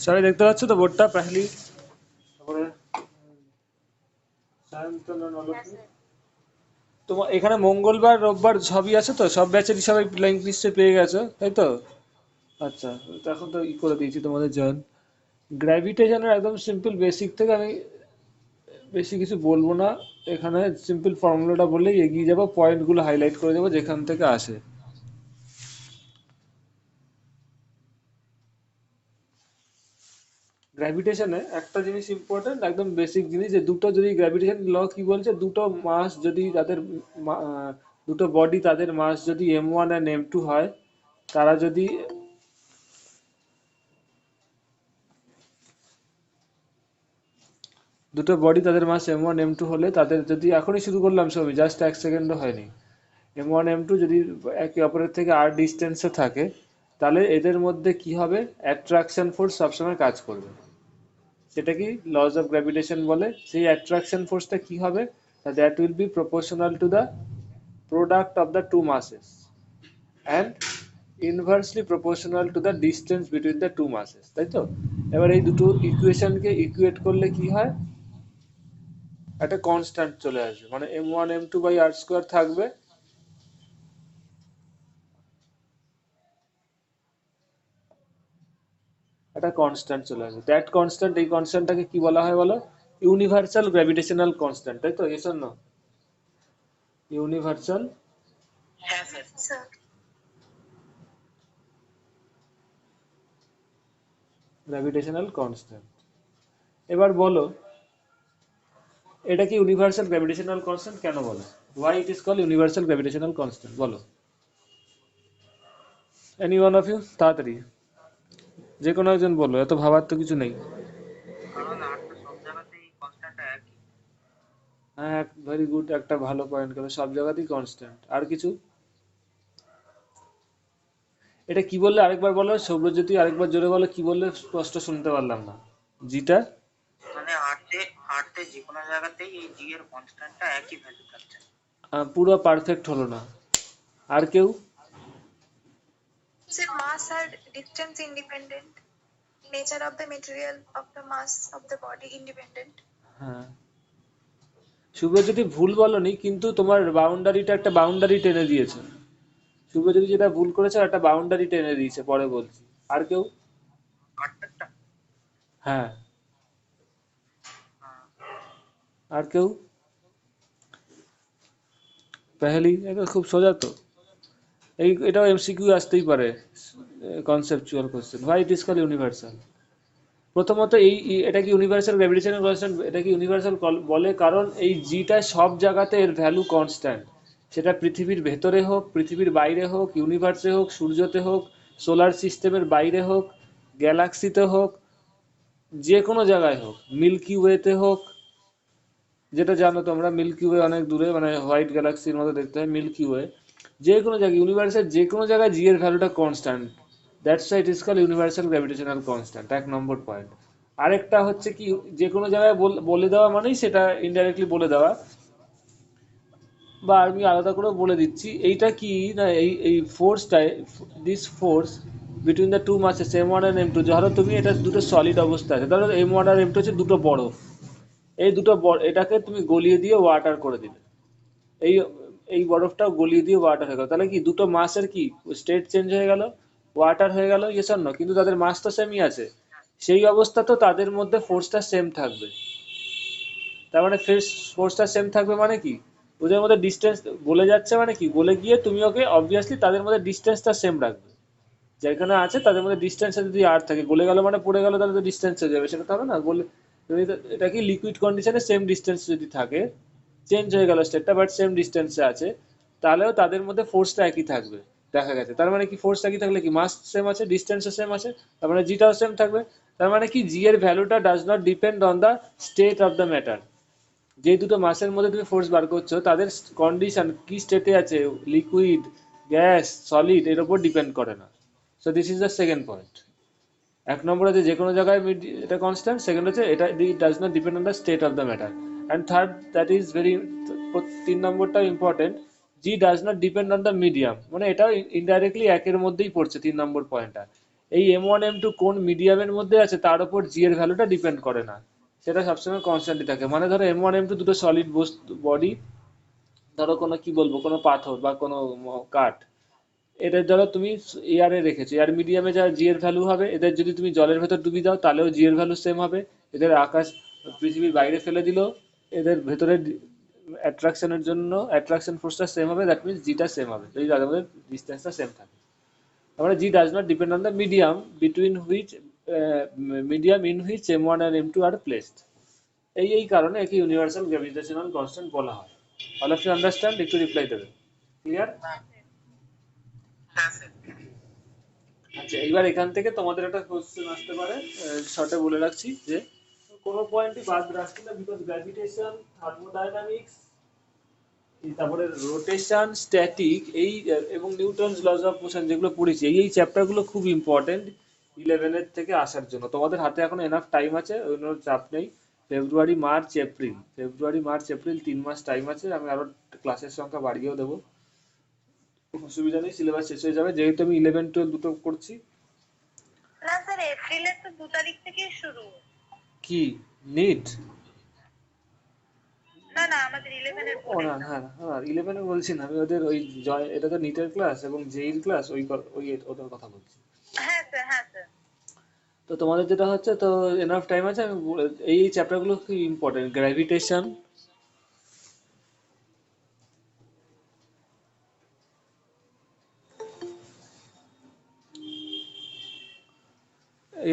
সবাই দেখতে পাচ্ছ তো বোর্ডটা পেহলি, তারপরে সায়ন্তন নলকে। তোমার এখানে মঙ্গলবার রোববার সবই আছে তো, সব ব্যাচেরই সবাই লিঙ্ক নিশ্চয়ই পেয়ে গেছো তাই তো? আচ্ছা, তো এখন তো করে দিয়েছি তোমাদের জয়েন। গ্র্যাভিটেশনের একদম সিম্পল বেসিক থেকে আমি বেশি কিছু বলবো না। এখানে সিম্পল ফর্মুলাটা বললেই এগিয়ে যাবো, পয়েন্টগুলো হাইলাইট করে দেবো যেখান থেকে আসে। গ্র্যাভিটেশনে একটা জিনিস ইম্পর্টেন্ট, একদম বেসিক জিনিস, যে দুটো যদি গ্র্যাভিটেশন ল কি বলছে, দুটো মাস যদি তাদের দুটো বডি তাদের মাস যদি m1 আর m2 হয়, তারা যদি দুটো বডি তাদের মাস m1 m2 হলে তাদের যদি, এখনই শুরু করলাম সবই, জাস্ট 1 সেকেন্ডও হয়নি, m1 m2 যদি একে অপরের থেকে আর ডিস্টেন্সে থাকে, তাহলে এদের মধ্যে কি হবে, অ্যাট্রাকশন ফোর্স সবসময় কাজ করবে। সেটা কি লজ অফ গ্র্যাভিটেশন বলে। সেই অ্যাট্রাকশন ফোর্সটা কি হবে, that will be proportional to the product of the two masses and inversely proportional to the distance between the two masses, তাই তো? এবার এই দুটো ইকুয়েশনকে ইকুয়েট করলে কি হয়, একটা কনস্ট্যান্ট চলে আসবে, মানে m1 m2 by R square থাকবে, একটা কনস্ট্যান্ট চলে আসবে। দ্যাট কনস্ট্যান্ট, এই কনস্ট্যান্টটাকে কি বলা হয় বলো? ইউনিভার্সাল গ্র্যাভিটেশনাল কনস্ট্যান্ট, তাই তো? Yes or no? Universal gravitational constant. এবার বলো, এটা কি ইউনিভার্সাল গ্র্যাভিটেশনাল কনস্ট্যান্ট কেন বলে? Why it is called universal gravitational constant, বলো। এনি ওয়ান অফ ইউ, তাড়াতাড়ি যে কোনো একজন বলো, এত ভাবার তো কিছু নেই। হ্যাঁ, ভেরি গুড, একটা ভালো পয়েন্ট গেল, সব জায়গাতেই কনস্ট্যান্ট। আর কিছু? এটা কি বললে আরেকবার বলো, সৌরজ্যোতি আরেকবার জোরে বলো, কি বললে স্পষ্ট শুনতে পারলাম না। জিটা পুরো পারফেক্ট হলো না। আর কেউ? Is it mass or distance independent? Nature of the material of the mass of the body independent? হ্যাঁ, শুভ্রজ্যোতি ভুল বলনি, কিন্তু তোমার বাউন্ডারিটা একটা বাউন্ডারি টেনে দিয়েছে। শুভ্রজ্যোতি যেটা ভুল করেছে, একটা বাউন্ডারি টেনে দিয়েছে, পরে বলছি। আর কেউ? হ্যাঁ, আর কেউ? পেহেলি, এটা খুব সোজা তো। এটাও এমসিকিউ আসতেই পারে, conceptual question. Why it is call universal? প্রথমত এটা কি ইউনিভার্সাল গ্র্যাভিটেশনাল কনস্ট্যান্ট, এটা কি ইউনিভার্সাল বলে কারণ এই জিটা সব জায়গাতে এর ভ্যালু কনস্ট্যান্ট। সেটা পৃথিবীর ভেতরে হোক, পৃথিবীর বাইরে হোক, ইউনিভার্সে হোক, সূর্যতে হোক, সোলার সিস্টেমের বাইরে হোক, গ্যালাক্সিতে হোক, যে কোনো জায়গায় হোক, মিল্কি ওয়েতে হোক, যেটা জানো তোমরা, মিল্কি ওয়ে অনেক দূরে, মানে হোয়াইট গ্যালাক্সির মতো দেখতে হয় মিল্কি ওয়ে। যে কোনো জায়গায়, ইউনিভার্সের যে কোনো জায়গায় জি এর ভ্যালুটা constant, that's why it is call universal gravitational constant. 1 number point. আরেকটা হচ্ছে কি, যে কোনো জায়গায় বলে দেওয়া মানেই সেটা ইনডাইরেক্টলি বলে দেওয়া, বা আমি আলাদা করে বলে দিচ্ছি, এইটা কি না, এই এই ফোর্সটা, this force between the two masses m1 আর m2, ধরো তুমি এটা দুটো সলিড অবস্থা আছে, ধরো m1 আর m2 হচ্ছে দুটো বরফ, এই দুটো এটাকে তুমি গলিয়ে দিয়ে ওয়াটার করে দিলে, এই এই বরফটাও গলিয়ে দিয়ে ওয়াটার হয়ে গেল, তাহলে কি দুটো মাসের কি স্টেট চেঞ্জ হয়ে গেল, ওয়াটার হয়ে গেল, ইয়েস অর নো? কিন্তু তাদের মাস তো সেমই আছে, সেই অবস্থা তো তাদের মধ্যে ফোর্সটা সেম থাকবে। তার মানে ফোর্সটা সেম থাকবে মানে কি, ওদের মধ্যে ডিস্টেন্স গলে যাচ্ছে মানে কি, গলে গিয়ে তুমি ওকে অবভিয়াসলি তাদের মধ্যে ডিস্টেন্সটা সেম রাখবে, যেখানে আছে তাদের মধ্যে ডিস্টেন্স যদি আর থাকে, গলে গেল মানে পড়ে গেল, তাহলে তো ডিস্টেন্স হয়ে যাবে, সেটা তো হবে না। গলে তুমি এটা কি লিকুইড কন্ডিশনে সেম ডিস্টেন্স যদি থাকে, চেঞ্জ হয়ে গেল স্টেটটা বাট সেম ডিস্টেন্সে আছে, তাহলেও তাদের মধ্যে ফোর্সটা একই থাকবে, দেখা গেছে। তার মানে কি, ফোর্স একই থাকলে কি, মাস সেম আছে, ডিস্টেন্সও সেম আছে, তার মানে জিটাও সেম থাকবে। তার মানে কি, জি এর ভ্যালুটা does not depend on the state of the matter. যে দুটো মাসের মধ্যে তুমি ফোর্স বার করছো, তাদের কন্ডিশন কি স্টেটে আছে, লিকুইড, গ্যাস, সলিড, এর উপর ডিপেন্ড করে না। So this is the second point. 1 নম্বর হচ্ছে যে কোনো জায়গায় এটা কনস্ট্যান্ট, সেকেন্ড হচ্ছে এটা does not depend on the state of the matter, and third, that is very, 3 নম্বরটাও important, G does not depend on the medium, মানে এটাও ইনডাইরেক্টলি একের মধ্যেই পড়ছে 3 নম্বর পয়েন্টটা। এই M1 M2 কোন মিডিয়ামের মধ্যে আছে তার উপর জি এর ভ্যালুটা ডিপেন্ড করে না, সেটা সবসময় কনস্ট্যান্টই থাকে। মানে ধরো M1 M2 দুটো সলিড বডি, ধরো কোনো কি বলবো কোনো পাথর বা কোনো কাঠ, এদের ধরো তুমি এয়ারে রেখেছো, এয়ার মিডিয়ামে যা জি এর ভ্যালু হবে, এদের যদি তুমি জলের ভেতর ডুবিয়ে দাও তাহলেও জি এর ভ্যালু সেম হবে। এদের আকাশ পৃথিবীর বাইরে ফেলে দিলেও এদের ভেতরে অ্যাট্রাকশনের জন্য অ্যাট্রাকশন ফোর্সটা সেম হবে, দ্যাট মিনস জিটা সেম হবে যদি তাদের মধ্যে ডিস্টেন্সটা সেম থাকে। তারপরে G does not depend on the medium between which medium in which M1 and M2 are placed. এই কারণে একে ইউনিভার্সাল গ্র্যাভিটেশনাল কনস্ট্যান্ট বলা হয়। All of you understand? একটু রিপ্লাই দেবে। ক্লিয়ার? আচ্ছা, এইবার এখান থেকে তোমাদের একটা কোশ্চেন আসতে পারে, শর্টে বলে রাখছি যে কোনো পয়েন্টই বাদ রাখছি না, বিকজ গ্র্যাভিটেশন, থার্মোডাইনামিক্স, তারপরে রোটেশন, স্ট্যাটিক, এই এবং নিউটনস লজ অফ মোশন যেগুলো পড়েছি, এই চ্যাপ্টারগুলো খুব ইম্পর্টেন্ট 11-এর থেকে আসার জন্য। তোমাদের হাতে এখন এনাফ টাইম আছে, অন্য চাপ নেই। ফেব্রুয়ারি মার্চ এপ্রিল 3 মাস টাইম আছে। আমি আরো ক্লাসের সংখ্যা বাড়িয়েও দেবো, অসুবিধা নেই, সিলেবাস শেষ হয়ে যাবে যেহেতু আমি 11-12 দুটো করছি। না স্যার, এপ্রিলের তো 2 তারিখ থেকেই শুরু। কি নিট? না না, আমাদের 11 এর ও বোর্ড না, এক্সাম। হ্যাঁ হ্যাঁ, 11-এ বলছি না আমি, ওদের ওই জয়, এটা তো নিটের ক্লাস এবং জেইর ক্লাস, ওই ওদের কথা বলছি। হ্যাঁ স্যার, হ্যাঁ স্যার। তো তোমাদের যেটা হচ্ছে, তো এনাফ টাইম আছে। আমি এই চ্যাপ্টারগুলো খুব ইম্পর্টেন্ট। গ্র্যাভিটেশন,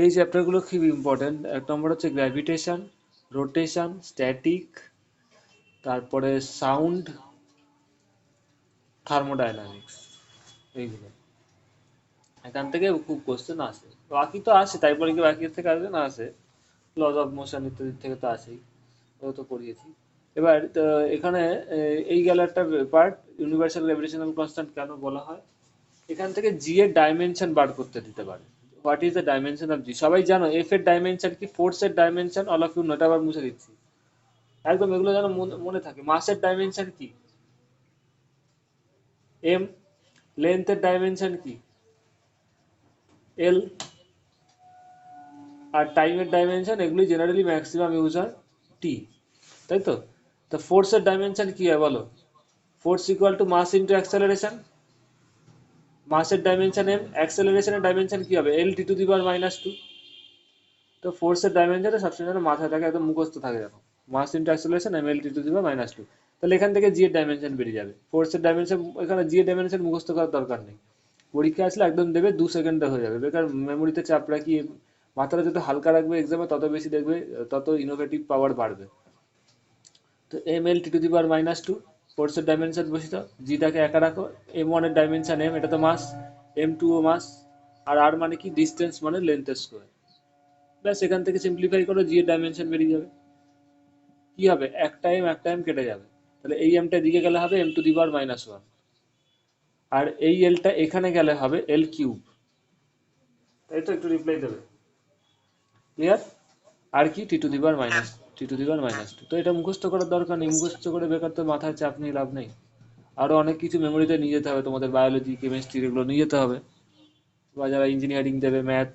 এই চ্যাপ্টারগুলো খুব ইম্পর্টেন্ট। এক নম্বর হচ্ছে গ্র্যাভিটেশন, রোটেশন, স্ট্যাটিক, তারপরে সাউন্ড, থার্মোডাইনামিক্স, এইগুলো এখান থেকে খুব কোশ্চেন আসে। বাকি তো আসে, তারপরে কি বাকি থেকে আসবে না? আসে, লজ অফ মোশন ইত্যাদি থেকে তো আসেই, ও তো পড়িয়েছি। এবার তো এখানে এই গেল একটা পার্ট, ইউনিভার্সাল গ্র্যাভিটেশনাল কনস্ট্যান্ট কেন বলা হয়। এখান থেকে জি এর ডাইমেনশন বার করতে দিতে পারে। What is the dimension of G? সবাই জানো এফ এর ডাইমেনশন কি, ফোর্সের dimension, all of you note, আবার মুছে দিচ্ছি একদম, এগুলো যেন মনে থাকে। মাসের ডাইমেনশন কি? এম। লেন্থের ডাইমেনশন কি? এল। আর টাইমের ডাইমেনশন, এগুলি জেনারেলি ম্যাক্সিমাম ইউজ হয় টি, তাই তো? তো ফোর্সের ডাইমেনশন কি হয় বলো? Force equal to mass into acceleration. মাসের ডাইমেনশন এম, অ্যাক্সেলারেশনের ডাইমেনশন কি হবে? L T to the power -2। তো ফোর্সের ডাইমেনশনটা সবসময় যেন মাথায় থাকে, একদম মুখস্থ থাকে যেন, mass into acceleration M L T to the power -2। তাহলে এখান থেকে জি এর ডাইমেনশন বেরিয়ে যাবে। ফোর্সের ডাইমেনশন, এখানে জি এর ডাইমেনশন মুখস্থ করার দরকার নেই, পরীক্ষা আসলে একদম দেবে, 2 সেকেন্ডে হয়ে যাবে। বেকার মেমোরিতে চাপ রাখি, মাথাটা যত হালকা রাখবে এক্সামে তত বেশি দেখবে, তত ইনোভেটিভ পাওয়ার বাড়বে। তো M L T to the power -2, ফোর্সের ডাইমেনশন বসিয়ে দাও, জিটাকে একা রাখো। M1 এর ডাইমেনশন এম, এটা তো মাস, M2 ও মাস, আর আর মানে কি, ডিস্টেন্স মানে লেন্থের স্কোয়ার। ব্যাস, এখান থেকে সিম্পলিফাই করো, জি এর ডাইমেনশন বেরিয়ে যাবে। কি হবে? একটা এম কেটে যাবে, তাহলে এই এমটা দিকে গেলে হবে M টু দি পাওয়ার -1, আর এই এলটা এখানে গেলে হবে L কিউব। তাই তো? একটু রিপ্লাই দেবে। ক্লিয়ার? আর কি, টি টু দি পাওয়ার -2। তো এটা মুখস্থ করার দরকার নেই, মুখস্থ করে বেকার তো মাথায় চাপ নিয়ে লাভ নেই। আরো অনেক কিছু মেমোরিতে নিয়ে যেতে হবে, তোমাদের বায়োলজি, কেমিস্ট্রি এগুলো নিয়ে যেতে হবে, বা যারা ইঞ্জিনিয়ারিং দেবে ম্যাথ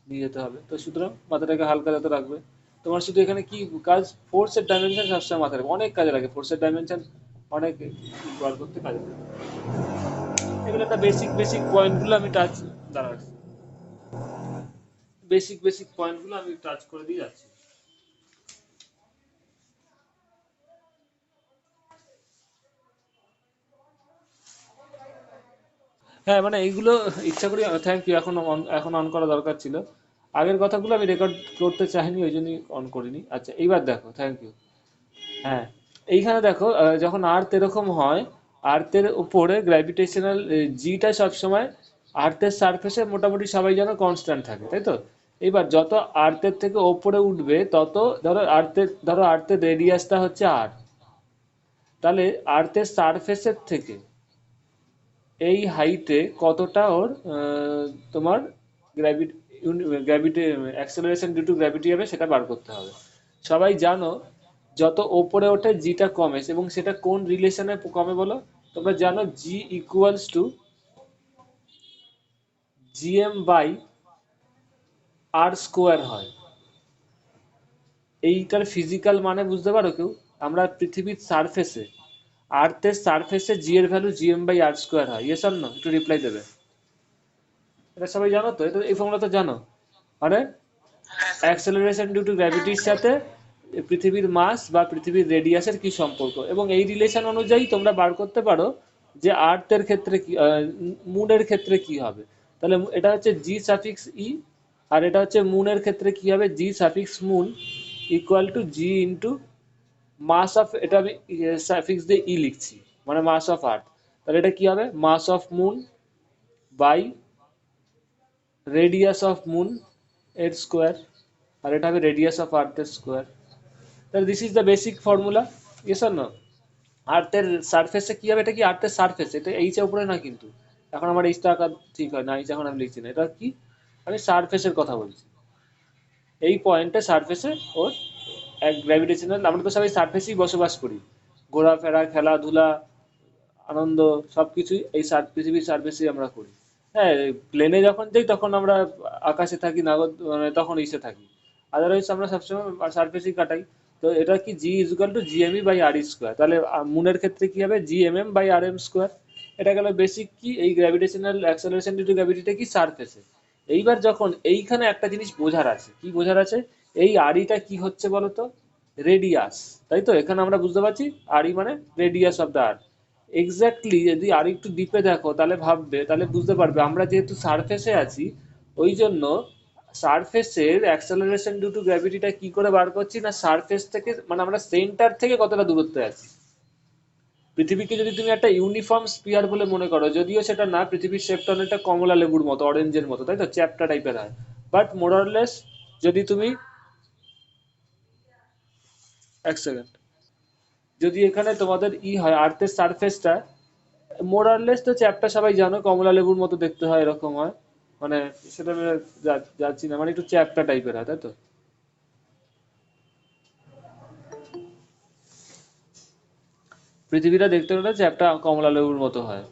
নিয়ে যেতে হবে। তো সুতরাং মাথাটাকে হালকা যত রাখবে। তোমার শুধু এখানে কি কাজ, ফোর্সের ডাইমেনশন সবসময় মাথায় রাখবে, অনেক কাজে লাগে ফোর্সের ডাইমেনশন, অনেক বার করতে কাজে লাগে। এগুলো একটা বেসিক বেসিক পয়েন্টগুলো আমি টাচ, দাঁড়াচ্ছি, বেসিক পয়েন্টগুলো আমি টাচ করে দিয়ে যাচ্ছি। হ্যাঁ, মানে এইগুলো ইচ্ছা করি, থ্যাংক ইউ, এখন অন করা দরকার ছিল। আগের কথাগুলো আমি রেকর্ড করতে চাইনি, ওই জন্যই অন করিনি। আচ্ছা, এইবার দেখো, থ্যাংক ইউ। হ্যাঁ, এইখানে দেখো, যখন আর্থ এরকম হয়, আর্থের উপরে গ্র্যাভিটেশনাল জিটা সবসময় আর্থের সারফেসে মোটামুটি সবাই যেন কনস্ট্যান্ট থাকে, তাই তো? এবার যত আর্থের থেকে ওপরে উঠবে তত, ধরো আর্থের রেডিয়াসটা হচ্ছে আর, তাহলে আর্থের সারফেসের থেকে এই হাইটে কতটা ওর তোমার gravity gravity acceleration due to gravity হবে, সেটা বার করতে হবে। সবাই জানো যত ওপরে ওঠে জিটা কমে, এবং সেটা কোন রিলেশনে কমে বলো? তোমরা জানো G equals to GM by R square হয়। এইটার ফিজিক্যাল মানে বুঝতে পারো কেউ? আমরা পৃথিবীর সারফেসে, আর্থের সারফেসে জি এর value GM by R square হয়। Yes or no? একটু রিপ্লাই দেবে। এটা সবাই জানো তো? এটা এই ফর্মুলা তো জানো। মানে অ্যাক্সেলারেশন ডিউ টু গ্র্যাভিটির সাথে পৃথিবীর মাস বা পৃথিবীর রেডিয়াসের কি সম্পর্ক, এবং এই রিলেশন অনুযায়ী তোমরা বার করতে পারো যে আর্থের ক্ষেত্রে কি, মুনের ক্ষেত্রে কি হবে। তাহলে এটা হচ্ছে জি সাফিক্স ই, আর এটা হচ্ছে মুনের ক্ষেত্রে কি হবে, G suffix moon equal to G into mass of, এটা আমি সাফিক্স দিয়ে ই লিখছি, মানে মাস অফ আর্থ। তাহলে এটা কি হবে, mass of moon by radius of moon এর স্কোয়ার, আর এটা হবে রেডিয়াস অফ আর্থের স্কোয়ার। তাহলে this is the basic formula. Yes or no? আর্থের সারফেসে কি হবে, এটা কি আর্থের সারফেস, এটা এইচ এর উপরে না কিন্তু। এখন আমার এইচটা আঁকা ঠিক হয় না, এইচ এখন আমি লিখছি না, এটা কি, আমি সারফেসের কথা বলছি। এই পয়েন্টে সারফেসে ওর এক গ্র্যাভিটেশনাল, আমরা তো সবাই সারফেসেই বসবাস করি, ঘোরাফেরা, খেলাধুলা, আনন্দ, সবকিছুই এই পৃথিবীর সারফেসেই আমরা করি। হ্যাঁ, প্লেনে যখন যাই তখন আমরা আকাশে থাকি, নাগর মানে তখন ইসে থাকি, আদারওয়াইজ আমরা সবসময় সারফেসেই কাটাই। তো এটা কি G equal to GME by R square. তাহলে মুনের ক্ষেত্রে কি হবে, G M M by R M square. এটা গেল বেসিক কি, এই গ্র্যাভিটেশনাল অ্যাক্সেলারেশন ডিউ টু গ্র্যাভিটিটা কি সারফেসে। এইবার যখন এইখানে একটা জিনিস বোঝার আছে, কি বোঝার আছে, এই আরিটা কি হচ্ছে বলতো, রেডিয়াস, তাই তো? এখানে আমরা বুঝতে পারছি আরি মানে radius of the earth. Exactly যদি আর একটু ডিপে দেখো তাহলে ভাববে, তাহলে বুঝতে পারবে আমরা যেহেতু সারফেসে আছি, ওই জন্য সারফেসের অ্যাক্সেলারেশন ডিউ টু গ্র্যাভিটিটা কি করে বার করছি না, সারফেস থেকে, মানে আমরা সেন্টার থেকে কতটা দূরত্বে আছি। পৃথিবীকে যদি তুমি একটা ইউনিফর্ম স্পিয়ার বলে মনে করো, যদিও সেটা না, পৃথিবীর শেপটা অনেকটা কমলা লেবুর মতো, অরেঞ্জের মতো, তাই তো, চ্যাপ্টা টাইপের হয়, বাট মোরারলেস যদি তুমি, এক সেকেন্ড, যদি এখানে তোমাদের হয় আর্থের সারফেসটা মোরারলেস, তো চ্যাপটা সবাই জানো কমলা লেবুর মতো দেখতে হয়, এরকম হয়, মানে সেটা আমি যাচ্ছি না, মানে একটু চ্যাপ্টা টাইপের হয়, তাই তো? পৃথিবীটা দেখতে হলে চ্যাপ্টা কমলা লেবুর মতো হয়,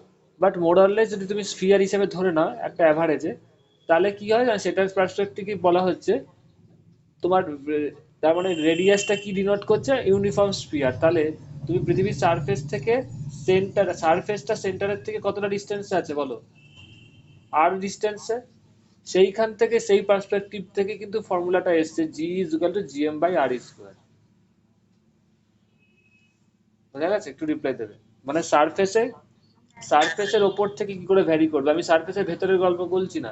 বাট মোরারলেস যদি তুমি স্ফিয়ার হিসেবে ধরে নাও একটা অ্যাভারেজে, তাহলে কি হয় না, সেটার পার্সপেক্টিভে বলা হচ্ছে তোমার তার মানে রেডিয়াসটা কি ডিনোট করছে, ইউনিফর্ম স্ফিয়ার। তাহলে তুমি পৃথিবীর সারফেস থেকে সেন্টার, সারফেসটা সেন্টারের থেকে কতটা ডিস্টেন্সে আছে বলো, আর ডিস্টেন্সে, সেইখান থেকে সেই পার্সপেক্টিভ থেকে কিন্তু ফর্মুলাটা এসছে G is equal to GM by R square. বোঝা গেছে? একটু রিপ্লাই দেবে। মানে সারফেসের ওপর থেকে কি করে ভ্যারি করবে, আমি সারফেসের ভেতরের গল্প বলছি না,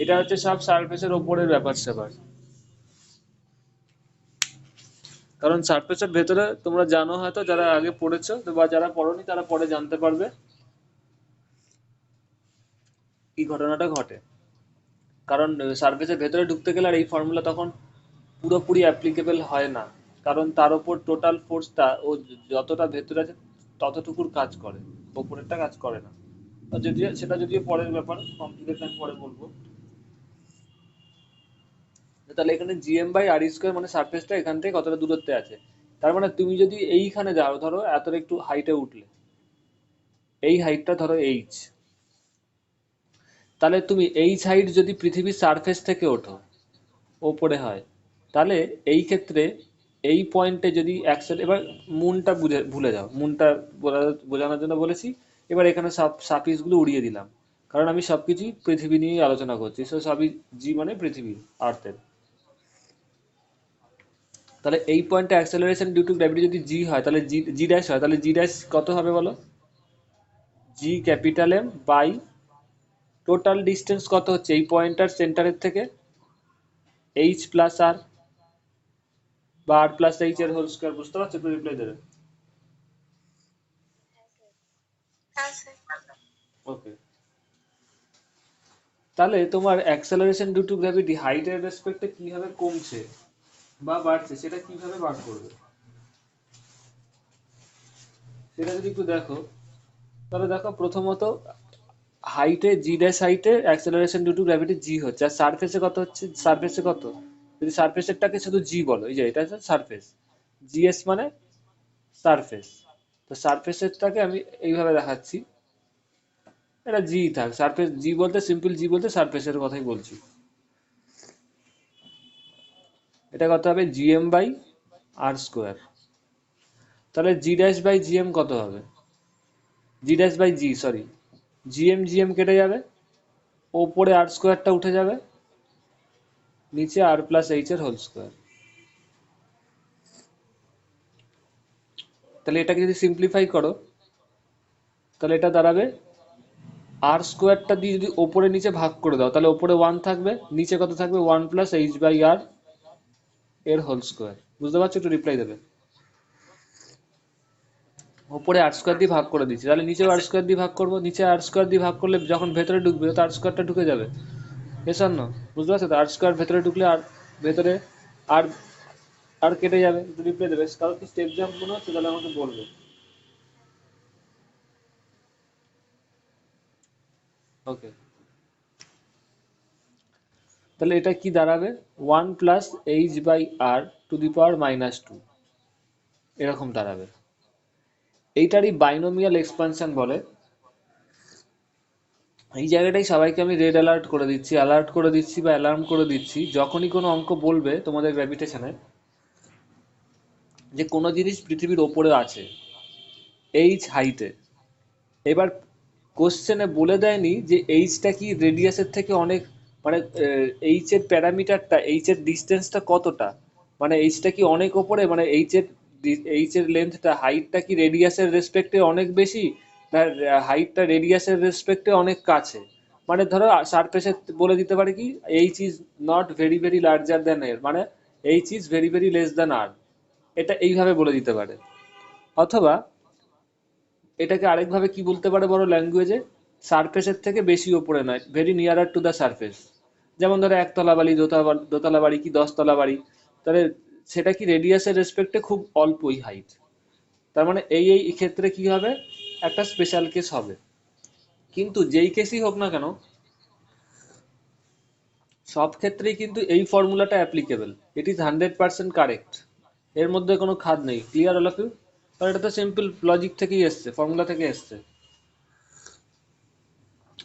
এটা হচ্ছে সব সারফেসের ওপরের ব্যাপার স্যাপার। কারণ সারফেসের ভেতরে তোমরা জানো হয়তো, যারা আগে পড়েছো বা যারা পড়োনি তারা পরে জানতে পারবে কি ঘটনাটা ঘটে। কারণ সারফেসের ভেতরে ঢুকতে গেলে আর এই ফর্মুলা তখন পুরোপুরি অ্যাপ্লিকেবল হয় না, কারণ তার উপর টোটাল ফোর্সটা ও যতটা ভেতরে আছে ততটুকুর কাজ করে, ওপরেরটা কাজ করে না। আর যদিও সেটা যদিও পরের ব্যাপার, কমপ্লিকেশন পরে বলবো। তাহলে এখানে জিএম বাই আর স্কোয়ার মানে সারফেসটা এখান থেকে কতটা দূরত্বে আছে। তার মানে তুমি যদি এইখানে যাও, ধরো এতটা একটু হাইটে উঠলে, এই হাইটটা ধরো এইচ, তাহলে তুমি এইচ হাইট যদি পৃথিবীর সারফেস থেকে ওঠো, ওপরে হয়, তাহলে এই ক্ষেত্রে এই পয়েন্টে যদি এবার মুনটা ভুলে যাও, মুনটা বোঝানোর জন্য বলেছি। এবার এখানে সব সাফিক্সগুলো উড়িয়ে দিলাম, কারণ আমি সবকিছুই পৃথিবী নিয়ে আলোচনা করছি, সো সবই জি মানে পৃথিবী, আর্থের। তাহলে এই পয়েন্টে অ্যাক্সেলারেশন ডিউ টু গ্র্যাভিটি যদি জি হয়, তাহলে জি জি ড্যাশ হয়, তাহলে জি ড্যাশ কত হবে বলো, G capital M by total distance কত হচ্ছে এই পয়েন্টার সেন্টারের থেকে, এইচ প্লাস আর, বা আর প্লাস এইচ এর হোল স্কয়ার। বুঝতে পারছো? একটু রিপ্লাই দেবে। হ্যাঁ স্যার। ওকে, তাহলে তোমার অ্যাক্সেলারেশন ডিউ টু গ্র্যাভিটি হাইটের রেসপেক্টে কিভাবে কমছে বা বাড়ছে সেটা কিভাবে বার করবে, সেটা যদি একটু দেখো, তাহলে দেখো প্রথমত হাইটে, জি ড্যাশ হাইটে অ্যাক্সেলারেশন ডিউ টু গ্র্যাভিটি জি হচ্ছে, আর সারফেসে কত হচ্ছে, সারফেসে কত, যদি সারফেসেরটাকে শুধু জি বলো, এই যে এটা হচ্ছে সারফেস, জিএস মানে সারফেস, তো সারফেসেরটাকে আমি এইভাবে দেখাচ্ছি, এটা জি থাক, সারফেস জি বলতে, সিম্পল জি বলতে সারফেসের কথাই বলছি। এটা কত হবে জিএম বাই আর স্কোয়ার। তাহলে জি ড্যাশ বাই জিএম কত হবে, G dash by G sorry, GM GM কেটে যাবে, ওপরে আর স্কোয়ারটা উঠে যাবে, নিচে আর প্লাস এইচ এর হোল স্কোয়ার। তাহলে এটাকে যদি সিম্পলিফাই করো তাহলে এটা দাঁড়াবে আর স্কোয়ারটা দিয়ে যদি ওপরে নিচে ভাগ করে দাও তাহলে ওপরে 1 থাকবে, নিচে কত থাকবে 1 প্লাস এইচ বাই আর এর হোল স্কোয়ার। বুঝতে পারছো, একটু রিপ্লাই দেবে। ওপরে আর স্কোয়ার দিয়ে ভাগ করে দিচ্ছি, তাহলে নিচেও আর স্কোয়ার দিয়ে ভাগ করবো, নিচে আর স্কোয়ার দিয়ে ভাগ করলে যখন ভেতরে ঢুকবে তো আর স্কোয়ারটা ঢুকে যাবে। এসব না, বুঝতে পারছো তো, আর স্কোয়ার ভেতরে ঢুকলে আর ভেতরে আর আর কেটে যাবে। একটু রিপ্লাই দেবে, কারো কি স্টেপ জাম্প মনে হচ্ছে তাহলে আমাকে বলবে। ওকে, তাহলে এটা কি দাঁড়াবে 1 plus H by R to the power -2 এরকম দাঁড়াবে। এইটারই বাইনোমিয়াল এক্সপানশন বলে। এই জায়গাটাই সবাইকে আমি রেড অ্যালার্ট করে দিচ্ছি বা অ্যালার্ম করে দিচ্ছি, যখনই কোনো অঙ্ক বলবে তোমাদের গ্র্যাভিটেশনে যে কোনো জিনিস পৃথিবীর ওপরে আছে এইচ হাইটে, এবার কোশ্চেনে বলে দেয়নি যে এইচটা কি রেডিয়াসের থেকে অনেক, মানে এইচ এর প্যারামিটারটা, এইচ এর ডিস্টেন্সটা কতটা, মানে এইচটা কি অনেক ওপরে, মানে এইচ এর লেন্থটা, হাইটটা কি রেডিয়াসের রেসপেক্টে অনেক বেশি, না হাইটটা রেডিয়াসের রেসপেক্টে অনেক কাছে। মানে ধরো সারফেসে বলে দিতে পারে কি H is not very very larger than R, মানে H is very very less than R, এটা এইভাবে বলে দিতে পারে। অথবা এটাকে আরেকভাবে কি বলতে পারে বড় ল্যাঙ্গুয়েজে, সারফেসের থেকে বেশি ওপরে নয়, very nearer to the surface. যেমন ধরো একতলা বাড়ি, দোতলা বাড়ি কি 10 তলা বাড়ি, তাহলে সেটা কি রেডিয়াসের রেসপেক্টে খুব অল্পই হাইট। তার মানে এই ক্ষেত্রে কি হবে, একটা স্পেশাল কেস হবে। কিন্তু যেই কেসই হোক না কেন সব ক্ষেত্রেই কিন্তু এই ফর্মুলাটা অ্যাপ্লিকেবল, ইট ইজ 100% কারেক্ট, এর মধ্যে কোনো খাদ নেই। Clear all of you? কারণ এটা তো সিম্পল লজিক থেকেই এসছে, ফর্মুলা থেকে এসছে।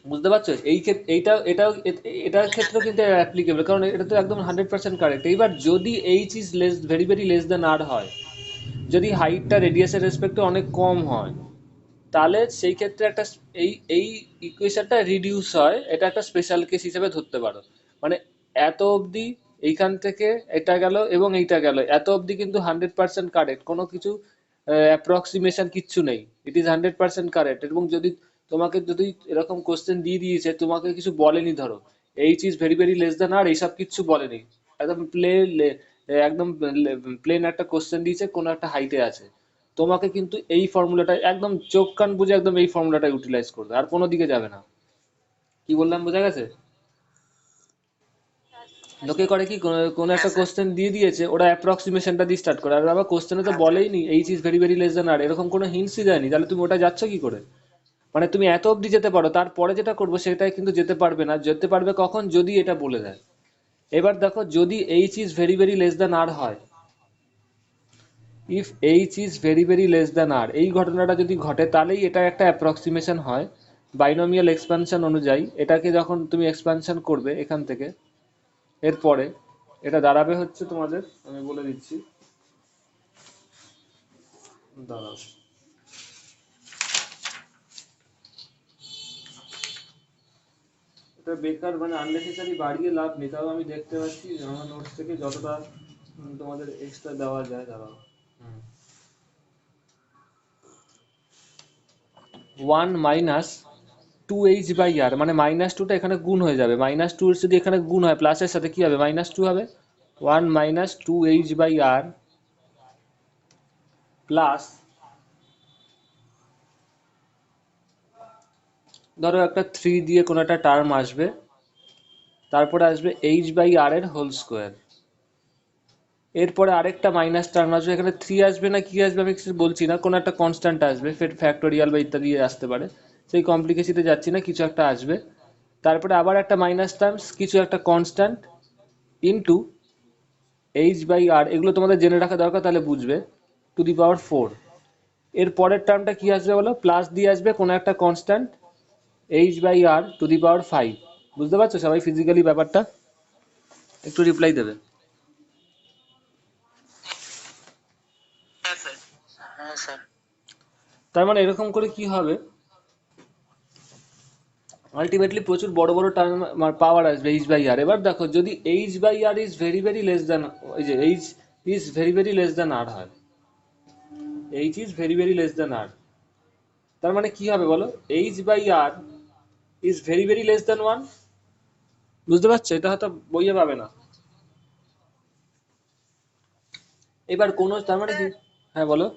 বুঝতে পারছো, এটার ক্ষেত্রেও কিন্তু অ্যাপ্লিকেবল, কারণ এটা তো একদম 100% কারেক্ট। এইবার যদি H is less very very less than R হয়, যদি হাইটটা রেডিয়াসের রেসপেক্টে অনেক কম হয়, তাহলে সেই ক্ষেত্রে একটা এই ইকুয়েশনটা রিডিউস হয়, এটা একটা স্পেশাল কেস হিসেবে ধরতে পারো। মানে এত অবধি এইখান থেকে এটা গেল এবং এইটা গেল, এত অবধি কিন্তু 100% কারেক্ট, কোনো কিছু অ্যাপ্রক্সিমেশন কিচ্ছু নেই, ইট ইজ 100% কারেক্ট। এবং যদি এরকম কোশ্চেন দিয়ে দিয়েছে, তোমাকে কিছু বলেনি, ধরো H is very very less than R, এইসব কিচ্ছু বলেনি, একদম একদম প্লেন একটা কোশ্চেন দিয়েছে, কোনো একটা হাইটে আছে, তোমাকে কিন্তু এই ফর্মুলাটা একদম চোখ কান বুঝে একদম এই ফর্মুলাটা ইউটিলাইজ করবে, আর কোনো দিকে যাবে না। কি বললাম বোঝা গেছে? লোকে করে কি, কোনো একটা কোশ্চেন দিয়ে দিয়েছে, ওরা অ্যাপ্রক্সিমেশনটা দিয়ে স্টার্ট করে, আর আবার কোশ্চেনে তো বলেই নি H is very very less than R, এরকম কোনো হিন্টসই দেয়নি, তাহলে তুমি ওটা যাচ্ছ কি করে? মানে তুমি এত অবধি যেতে পারো, তারপরে যেটা করবো সেটাই কিন্তু যেতে পারবে না। যেতে পারবে কখন, যদি এটা বলে দেয়। এবার দেখো, যদি H is very very less than R হয়, if H is very very less than R, এই ঘটনাটা যদি ঘটে তাহলেই এটা একটা অ্যাপ্রক্সিমেশন হয় বাইনোমিয়াল এক্সপানশন অনুযায়ী। এটাকে যখন তুমি এক্সপানশন করবে এখান থেকে, এরপরে এটা দাঁড়াবে হচ্ছে তোমাদের, আমি বলে দিচ্ছি, দাঁড়াও, এটা বেকার মানে আননেসেসারি বাড়িয়ে লাভ নেই, তাও আমি দেখতে পাচ্ছি আমার নোটস থেকে যতটা তোমাদের এক্সট্রা দেওয়া যায়। দাঁড়াও, 1 মাইনাস 2h/r, মানে -2টা এখানে গুণ হয়ে যাবে, -2 যদি এখানে গুণ হয় প্লাসের সাথে কি হবে, -2 হবে। 1 মাইনাস 2h/r প্লাস, ধরো একটা 3 দিয়ে কোনো একটা টার্ম আসবে, তারপরে আসবে h/r এর হোল স্কোয়ার, এরপরে আরেকটা মাইনাস টার্ম আসবে, এখানে 3 আসবে না কি আসবে আমি কিছু বলছি না, কোনো একটা কনস্ট্যান্ট আসবে, ফ্যাক্টোরিয়াল বা ইত্যাদি আসতে পারে, সেই কমপ্লিকেশিতে যাচ্ছি না, কিছু একটা আসবে। তারপরে আবার একটা মাইনাস টার্মস, কিছু একটা কনস্ট্যান্ট, ইনটু h/r, এগুলো তোমাদের জেনে রাখা দরকার, তাহলে বুঝবে, টু দি পাওয়ার 4। এর পরের টার্মটা কি আসবে বলো, প্লাস দিয়ে আসবে কোনো একটা কনস্ট্যান্ট h/r টু দি পাওয়ার 5। বুঝতে পারছো সবাই ফিজিক্যালি ব্যাপারটা? একটু রিপ্লাই দেবে। হ্যাঁ স্যার। তার মানে এরকম করে কি হবে, আলটিমেটলি প্রচুর বড় বড় টার্ম পাওয়ার আসবে এইচ বাই আর। এবার দেখো যদি H by R is very very less than, ওই যে H is very very less than R হয়, H is very very less than R, তার মানে কি হবে বলো, H by R is very very less than one. বুঝতে পারছো? এটা হয়তো বইয়ে পাবে না। এবার কোন, তার মানে কি, হ্যাঁ বলো।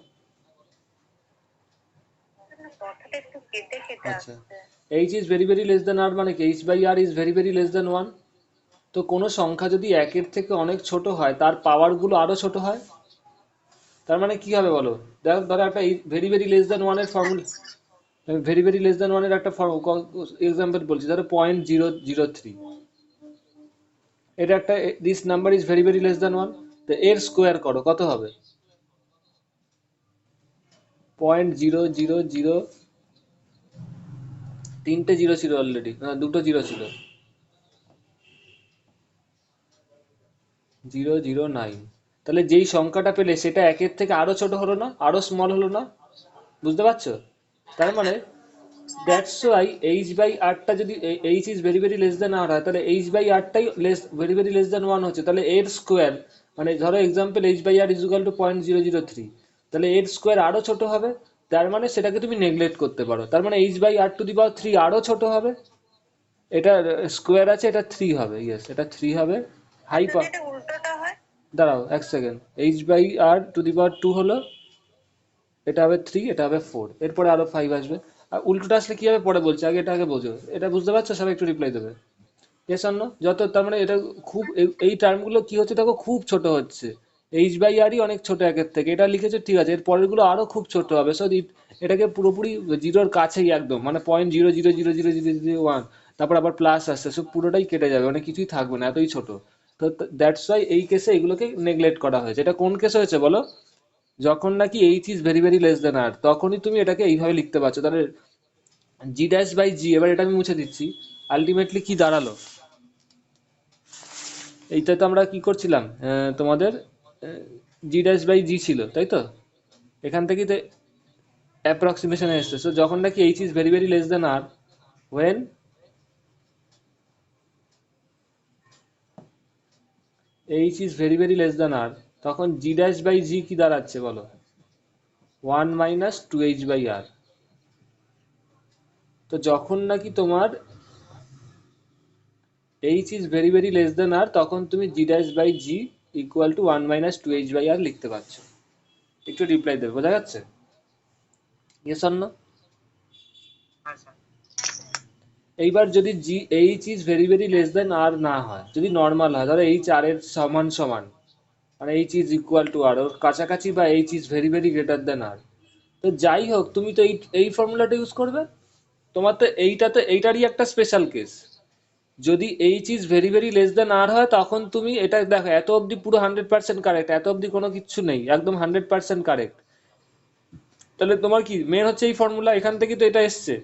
কথাটা একটু কেটে কেটে আচ্ছা, আসছে। H is very very less than R মানে কি, H by R is very very less than one. তো কোনো সংখ্যা যদি একের থেকে অনেক ছোট হয় তার পাওয়ারগুলো আরো ছোট হয়, তার মানে কি হবে বলো। দেখো ধরো একটা ভেরি ভেরি লেস দ্যান ওয়ানের formula, very very less than ওয়ানের একটা এক্সাম্পল বলছি, ধরো 0.003, এটা একটা, this number is very very less than one, তো এর স্কোয়ার করো কত হবে, 0.000, তিনটে জিরো ছিল অলরেডি, না দুটো জিরো ছিল, 009। তাহলে যেই সংখ্যাটা পেলে সেটা একের থেকে আরো ছোট হলো না, আরো স্মল হলো না? বুঝতে পারছো? তার মানে দ্যাটস ওয়াই এইচ বাই আরটা যদি H is very very less than R হয়, তাহলে এইচ বাই আরটাই very very less than one হচ্ছে, তাহলে এর স্কোয়ার, মানে ধরো example H by R is equal to 0.003, তাহলে এর স্কোয়ার আরো ছোট হবে, তার মানে সেটাকে তুমি নেগলেক্ট করতে পারো, তার মানে H by R to the power 3 আরো ছোট হবে, এটা স্কোয়ার আছে, এটা 3 হবে, ইয়েস এটা 3 হবে, হাই যদি এটা উল্টোটা হয়? দাঁড়াও এক second, H by R to the power 2 হলো, এটা হবে 3, এটা হবে 4, এরপরে আরো 5 আসবে। আর উল্টোটা আসলে কি হবে পরে বলছি, আগে এটা আগে বোঝো, এটা বুঝতে পারছো? সবাই একটু রিপ্লাই দেবে ইয়েস অর নো। যত, তার মানে এটা খুব এই টার্মগুলো কি হচ্ছে দেখো, খুব ছোট হচ্ছে, এইচ বাই আরই অনেক ছোট একের থেকে, এটা লিখেছো ঠিক আছে, এর পরেরগুলো আরো খুব ছোট হবে, সো এটাকে পুরোপুরি জিরোর কাছেই একদম, মানে 0.0000001, তারপর আবার প্লাস আসছে, সব পুরোটাই কেটে যাবে, মানে কিছুই থাকবে না, এতই ছোট। তো দ্যাটস ওয়াই এই কেসে এগুলোকে নেগলেক্ট করা হয়েছে। এটা কোন কেসে হয়েছে বলো, যখন নাকি H is very very less than R, তখনই তুমি এটাকে এইভাবে লিখতে পারছো। তাহলে জি ড্যাশ বাই জি, এবার এটা আমি মুছে দিচ্ছি, আলটিমেটলি কি দাঁড়ালো, এইটা তো আমরা কি করছিলাম, তোমাদের জি ড্যাশ বাই জি ছিল তাই তো, এখান থেকেই তো অ্যাপ্রক্সিমেশনে এসছে। সো যখন নাকি H is very very less than R, when H is very very less than R, তখন জি ড্যাশ বাই জি কি দাঁড়াচ্ছে বলো, 1 - 2h/r। তো যখন নাকি তোমার H is very very less than R, তখন তুমি G dash by G equal to 1 - 2h/r লিখতে পারছো। একটু রিপ্লাই দেবে, বোঝা যাচ্ছে? Yes or no? হ্যাঁ স্যার। এইবার যদি G H is very very less than R না হয়, যদি নর্মাল হয়, ধরো এইচ আর এর সমান সমান, মানে H is equal to R, ওর কাছাকাছি, বা H is very very greater than R, তো যাই হোক তুমি তো এই ফর্মুলাটা ইউজ করবে। তোমার তো এইটা তো এইটারই একটা স্পেশাল কেস, যদি H is very very less than R হয়, তখন তুমি এটা দেখো, এত অবধি পুরো 100% কারেক্ট, এত অবধি কোনো কিচ্ছু নেই, একদম 100% কারেক্ট। তাহলে তোমার কি মেন হচ্ছে এই ফর্মুলা, এখান থেকে তো এটা এসছে।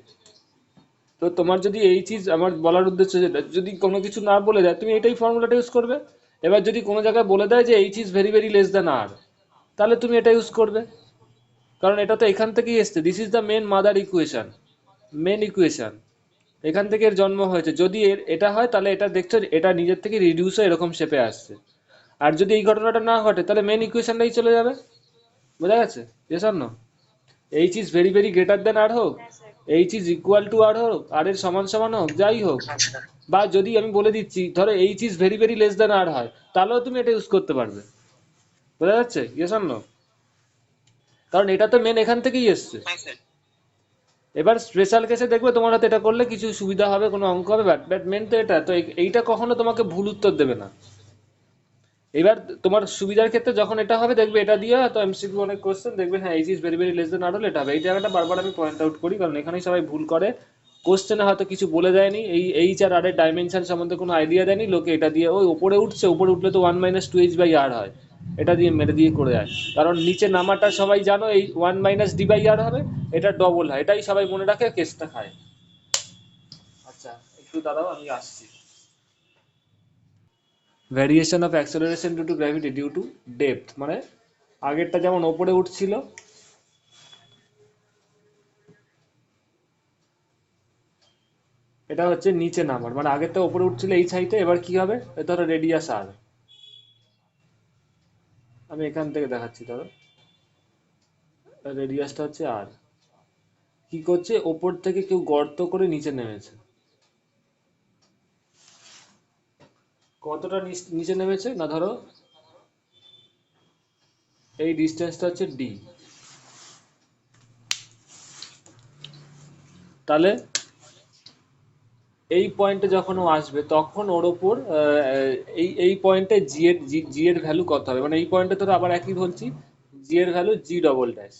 তো তোমার যদি এই চিজ, আমার বলার উদ্দেশ্য যেটা, যদি কোনো কিছু না বলে দেয় তুমি এটাই ফর্মুলাটা ইউজ করবে। এবার যদি কোনো জায়গায় বলে দেয় যে H is very very less than R, তাহলে তুমি এটা ইউজ করবে, কারণ এটা তো এখান থেকেই এসছে, this is the main mother equation, main equation, এখান থেকে এর জন্ম হয়েছে। যদি এর এটা হয় তাহলে এটা দেখছো এটা নিজের থেকে রিডিউস হয়ে এরকম শেপে আসছে, আর যদি এই ঘটনাটা না ঘটে তাহলে মেন ইকুয়েশনটাই চলে যাবে। বোঝা গেছে? Yes or no? H is very very greater than R হোক, হ্যাঁ sir. H is equal to R হোক, আর এর সমান সমান হোক, যাই হোক, হ্যাঁ স্যার। বা যদি আমি বলে দিচ্ছি ধরো H is very very less than R হয়, তাহলেও তুমি এটা ইউজ করতে পারবে। বোঝা যাচ্ছে? Yes or no? কারণ এটা তো মেন এখান থেকেই এসছে। হ্যাঁ স্যার। এবার স্পেশাল কেসে দেখবে তোমার হাতে এটা করলে কিছু সুবিধা হবে, কোনো অঙ্ক হবে, বাট মেন তো এটা তো, এইটা কখনো তোমাকে ভুল উত্তর দেবে না। এবার তোমার সুবিধার ক্ষেত্রে যখন এটা হবে দেখবে এটা দিয়ে তো এমসিকিউ অনেক কোশ্চেন দেখবে, হ্যাঁ H is very very less than R হলে এটা হবে। এই জায়গাটা বারবার আমি পয়েন্ট আউট করি, কারণ এখানেই সবাই ভুল করে, কোশ্চেনে হয়তো কিছু বলে দেয়নি, এই এইচ আর আর এর ডাইমেনশন সম্বন্ধে কোনো আইডিয়া দেয়নি, লোকে এটা দিয়ে ওই উপরে উঠছে, উপরে উঠলে তো 1 - 2h/r হয়, এটা দিয়ে মেরে দিয়ে করে যায়। কারণ নিচে নামাটা সবাই জানো, এই 1 - d/r হবে, এটা ডবল হয়, এটাই সবাই মনে রাখে, কেসটা খায়। আচ্ছা একটু দাঁড়াও, আমি আসছি। Variation of acceleration due to gravity due to depth, মানে আগেরটা যেমন ওপরে উঠছিল, এটা হচ্ছে নিচে নামার, মানে আগেরটা উপরে উঠছিল এই হাইটে, এবার কি হবে, ধরো রেডিয়াস আর, আমি এখান থেকে দেখাচ্ছি, ধরো রেডিয়াসটা হচ্ছে আর, কি করছে, ওপর থেকে কেউ গর্ত করে নিচে নেমেছে, কতটা নিচে নেমেছে না, ধরো এই ডিস্টেন্সটা হচ্ছে ডি, তাহলে এই পয়েন্টে যখন ও আসবে তখন ওর ওপর এই পয়েন্টে জি এর ভ্যালু কত হবে, মানে এই পয়েন্টে ধরো আবার একই বলছি, জি এর ভ্যালু জি ডবল ড্যাশ,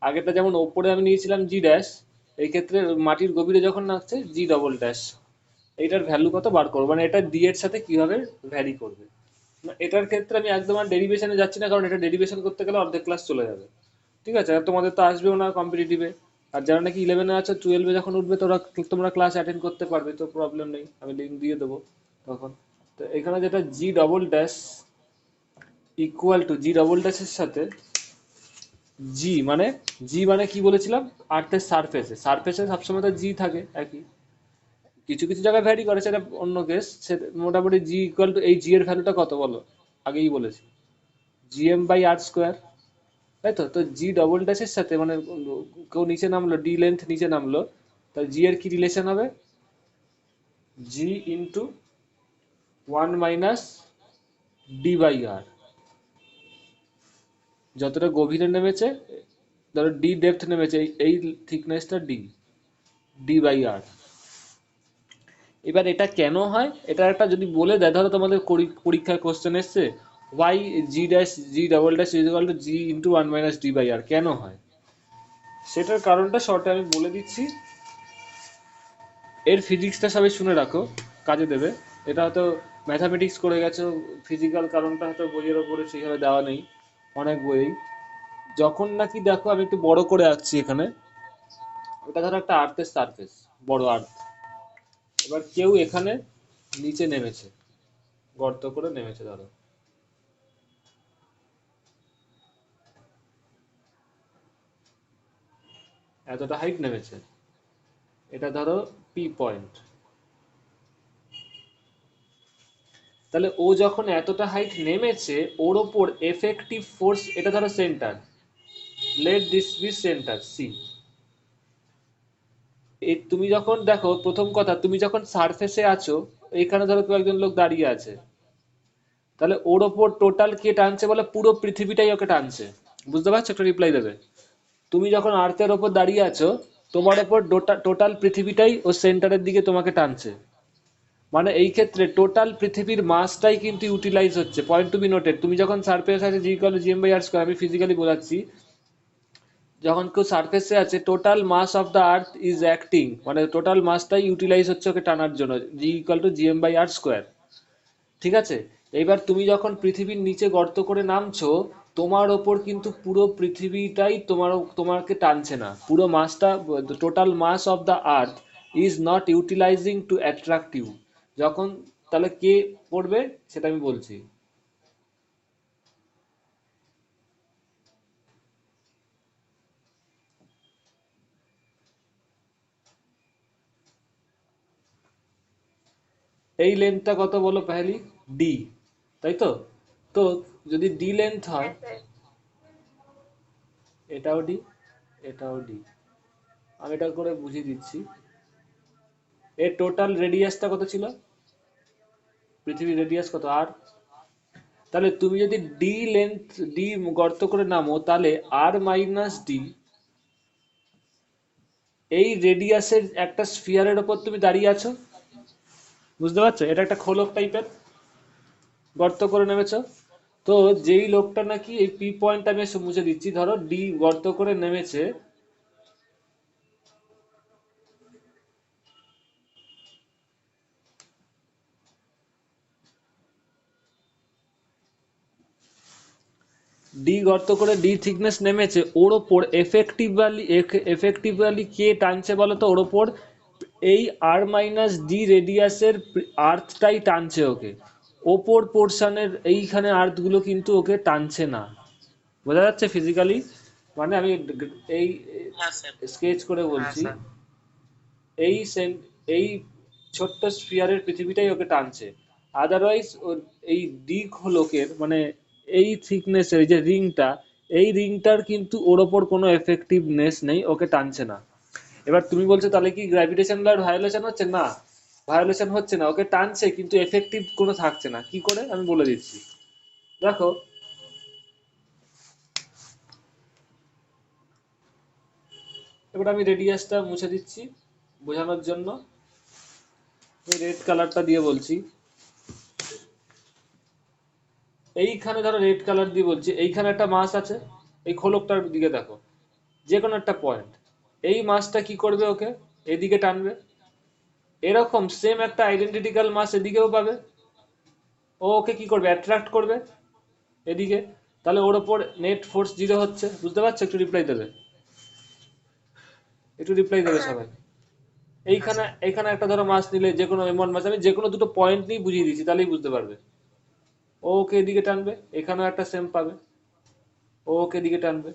আগেরটা যেমন ওপরে আমি নিয়েছিলাম জি ড্যাশ, এই ক্ষেত্রে মাটির গভীরে যখন নামছে জি ডবল ড্যাশ, এইটার ভ্যালু কত বার করবো, মানে এটা ডি এর সাথে কিভাবে ভ্যারি করবে। না, এটার ক্ষেত্রে আমি একদম আর ডেরিভেশনে যাচ্ছি না, কারণ এটা ডেরিভেশন করতে গেলে অর্ধেক ক্লাস চলে যাবে, ঠিক আছে, আর তোমাদের তো আসবেও না কম্পিটিটিভে, আর যারা নাকি 11-এ আছো 12-এ যখন উঠবে তোমরা ক্লাস অ্যাটেন্ড করতে পারবে, তো প্রবলেম নেই, আমি লিঙ্ক দিয়ে দেবো তখন। তো এখানে যেটা G double dash equal to G double ড্যাশের সাথে জি মানে, জি মানে কি বলেছিলাম, আর্থের সারফেসে, সারফেসে সবসময় তো জি থাকে একই, কিছু কিছু জায়গায় ভ্যারি করে সেটা অন্য কেস, সে মোটামুটি জি ইকুয়াল টু, এই জি এর ভ্যালুটা কত বলো, আগেই বলেছি, জিএম বাই আর স্কোয়ার, তাই তো। তো জি ডবল ড্যাশের সাথে মানে কেউ নিচে নামলো, ডি লেন্থ নিচে নামলো, তাহলে জি এর কি রিলেশন হবে, জি ইন্টু 1 - ডি বাই আর, যতটা গভীরে নেমেছে, ধরো ডি ডেপথ নেমেছে, এই থিকনেসটা ডি, ডি বাই আর। এবার এটা কেন হয়, এটা একটা যদি বলে দেয়, ধরো তোমাদের পরীক্ষায় কোশ্চেন এসছে, why G dash G double dash is equal to G into 1 - D by R, কেন হয়, সেটার কারণটা শর্টে আমি বলে দিচ্ছি, এর ফিজিক্সটা সবাই শুনে রাখো, কাজে দেবে, এটা হয়তো ম্যাথামেটিক্স করে গেছো, ফিজিক্যাল কারণটা হয়তো বইয়ের ওপরে সেইভাবে দেওয়া নেই অনেক বইয়েই, যখন নাকি দেখো আমি একটু বড় করে আঁকছি এখানে, ওটা ধরো একটা আর্থের সারফেস, বড় আর্থ, এবার কেউ এখানে নিচে নেমেছে, গর্ত করে নেমেছে, ধরো এতটা হাইট নেমেছে, এটা ধরো পি পয়েন্ট, তাহলে ও যখন এতটা হাইট নেমেছে, ওর ওপর এফেক্টিভ ফোর্স, এটা ধরো centre, let this be centre C, তুমি যখন দেখো, প্রথম কথা, তুমি যখন সারফেসে আছো, এখানে ধরো কেউ একজন লোক দাঁড়িয়ে আছে, তাহলে ওর ওপর টোটাল কে টানছে বলে, পুরো পৃথিবীটাই ওকে টানছে, বুঝতে পারছো, একটা রিপ্লাই দেবে, তুমি যখন আর্থের ওপর দাঁড়িয়ে আছো, তোমার ওপর টোটাল পৃথিবীটাই ও সেন্টারের দিকে তোমাকে টানছে, মানে এই ক্ষেত্রে টোটাল পৃথিবীর মাসটাই কিন্তু ইউটিলাইজ হচ্ছে, পয়েন্ট টু বি নোটেড, তুমি যখন সারফেস আছে G equal to GM by R square, আমি ফিজিক্যালি বোঝাচ্ছি, যখন কেউ সারফেসে আছে, total mass of the earth is acting, মানে টোটাল মাসটাই ইউটিলাইজ হচ্ছে ওকে টানার জন্য, G equal to GM by R square, ঠিক আছে। এইবার তুমি যখন পৃথিবীর নিচে গর্ত করে নামছো, তোমার ওপর কিন্তু পুরো পৃথিবীটাই তোমাকে টানছে না, পুরো মাসটা, total mass of the earth is not utilising to attract you, যখন, তাহলে কে পড়বে সেটা আমি বলছি, এই লেন্থটা কত বলো পেহেলি, ডি, তাই তো। তো যদি ডি লেন্থ হয়, হ্যাঁ স্যার। এটাও ডি, এটাও ডি, আমি এটা করে বুঝিয়ে দিচ্ছি, এর টোটাল রেডিয়াসটা কত ছিল, পৃথিবীর রেডিয়াস কত আর, তাহলে তুমি যদি ডি লেন্থ, ডি গর্ত করে নামো, তাহলে আর মাইনাস ডি, এই রেডিয়াসের একটা স্ফিয়ারের ওপর তুমি দাঁড়িয়ে আছো, বুঝতে পারছো, এটা একটা খোলক টাইপের, গর্ত করে নেমেছো, তো যেই লোকটা নাকি, এই পি পয়েন্ট আমি এসে মুছে দিচ্ছি, ধরো ডি গর্ত করে নেমেছে, ডি গর্ত করে ডি থিকনেস নেমেছে, ওর ওপর এফেক্টিভলি কে টানছে বলো তো, ওর ওপর এই আর মাইনাস ডি রেডিয়াসের আর্থটাই টানছে ওকে, ওপর পোর্শনের এইখানে আর্থগুলো কিন্তু ওকে টানছে না, বোঝা যাচ্ছে ফিজিক্যালি, মানে আমি এই হ্যাঁ স্যার। স্কেচ করে হ্যাঁ বলছি, স্যার। এই এই ছোট্ট স্ফিয়ারের পৃথিবীটাই ওকে টানছে। আদারওয়াইজ ওর এই দিক হলোকের মানে এই থিকনেসের যে রিংটা, এই রিংটার কিন্তু ওর ওপর কোনো এফেক্টিভনেস নেই, ওকে টানছে না। এবার তুমি বলছো তাহলে কি গ্র্যাভিটেশন লর ভায়োলেশন হচ্ছে? না, ভায়োলেশন হচ্ছে না, ওকে টানছে কিন্তু এফেক্টিভ কোনো থাকছে না। কি করে আমি বলে দিচ্ছি, দেখো। এবার আমি রেডিয়াসটা মুছে দিচ্ছি বোঝানোর জন্য, রেড কালারটা দিয়ে বলছি। এইখানে ধরো রেড কালার দিয়ে বলছি, এইখানে একটা মাস আছে, এই খোলকটার দিকে দেখো, যে কোনো একটা পয়েন্ট, এই মাসটা কি করবে, ওকে এদিকে টানবে। এরকম সেম একটা আইডেন্টিটিক্যাল মাস এদিকেও পাবে, ও ওকে কি করবে, অ্যাট্রাক্ট করবে এদিকে। তাহলে ওর ওপর নেট ফোর্স জিরো হচ্ছে, বুঝতে পারছো? একটু রিপ্লাই দেবে, একটু রিপ্লাই দেবে হ্যাঁ সবাই। হ্যাঁ এইখানে স্যার। এইখানে একটা ধরো মাস নিলে, যে কোনো এমন মাস, আমি যে কোনো দুটো পয়েন্ট নিয়ে বুঝিয়ে দিচ্ছি, তাহলেই বুঝতে পারবে। ও ওকে এদিকে টানবে, এখানেও একটা সেম পাবে, ও ওকে এদিকে টানবে,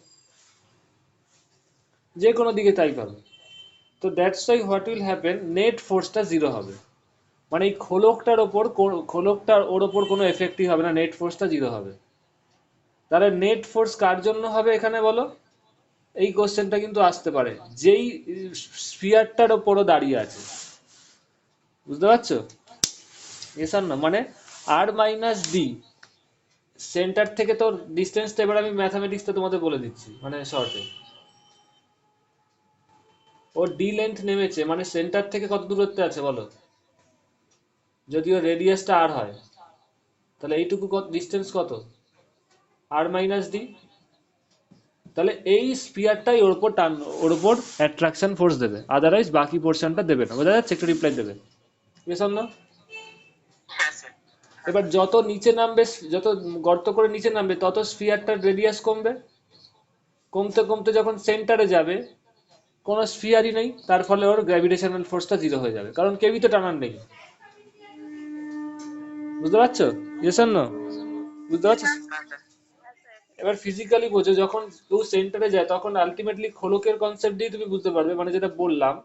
যে কোনো দিকে তাই পাবে। তো that's why what will happen, net ফোর্সটা জিরো হবে। মানে এই খোলকটার ওপর, খোলকটার ওর ওপর কোনো এফেক্টই হবে না, নেট ফোর্সটা জিরো হবে। তাহলে নেট ফোর্স কার জন্য হবে এখানে বলো? এই কোশ্চেনটা কিন্তু আসতে পারে, যেই স্ফিয়ারটার ওপরও দাঁড়িয়ে আছে, বুঝতে পারছো? এস আর না, মানে আর মাইনাস ডি, সেন্টার থেকে তোর ডিস্টেন্সটা, এবার আমি ম্যাথামেটিক্সটা তোমাদের বলে দিচ্ছি মানে শর্টে। ওর ডি লেন্থ নেমেছে, মানে সেন্টার থেকে কত দূরত্বে আছে বলো? যদিও রেডিয়াসটা আর হয়, তাহলে এইটুকু কত ডিস্টেন্স, কত? আর মাইনাস ডি। তাহলে এই স্পিয়ারটাই ওর উপর টান, ওর উপর অ্যাট্রাকশন ফোর্স দেবে, আদারওয়াইজ বাকি পোর্শনটা দেবে না। বোঝা যাচ্ছে? একটু রিপ্লাই দেবে, বুঝলাম না? হ্যাঁ স্যার। হ্যাঁ এবার যত নিচে নামবে, যত গর্ত করে নিচে নামবে, তত স্ফিয়ারটার রেডিয়াস কমবে, কমতে কমতে যখন সেন্টারে যাবে, কোনো স্ফিয়ারই নেই, তার ফলে ওর গ্র্যাভিটেশনাল ফোর্সটা জিরো হয়ে যাবে, কারণ কেউই তো টানার নেই। বুঝতে পারছো? Yes or no? বুঝতে পারছো? হ্যাঁ হ্যাঁ স্যার। এবার ফিজিক্যালি বোঝো, যখন কেউ সেন্টারে যায় তখন আলটিমেটলি খোলকের কনসেপ্ট দিয়ে তুমি বুঝতে পারবে, মানে যেটা বললাম,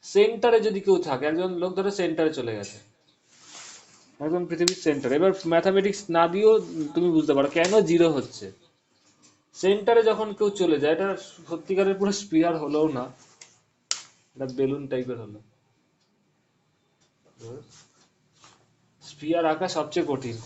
সেন্টারে যদি কেউ থাকে, একজন লোক ধরো সেন্টারে চলে গেছে, একদম পৃথিবীর সেন্টার, এবার ম্যাথামেটিক্স না দিয়েও তুমি বুঝতে পারো কেন জিরো হচ্ছে। সেন্টারে যখন কেউ চলে যায়, এটা সত্যিকারের পুরো স্পিয়ার হলোও না, এটা বেলুন টাইপের হলো। স্পিয়ার আঁকা সবচেয়ে কঠিন।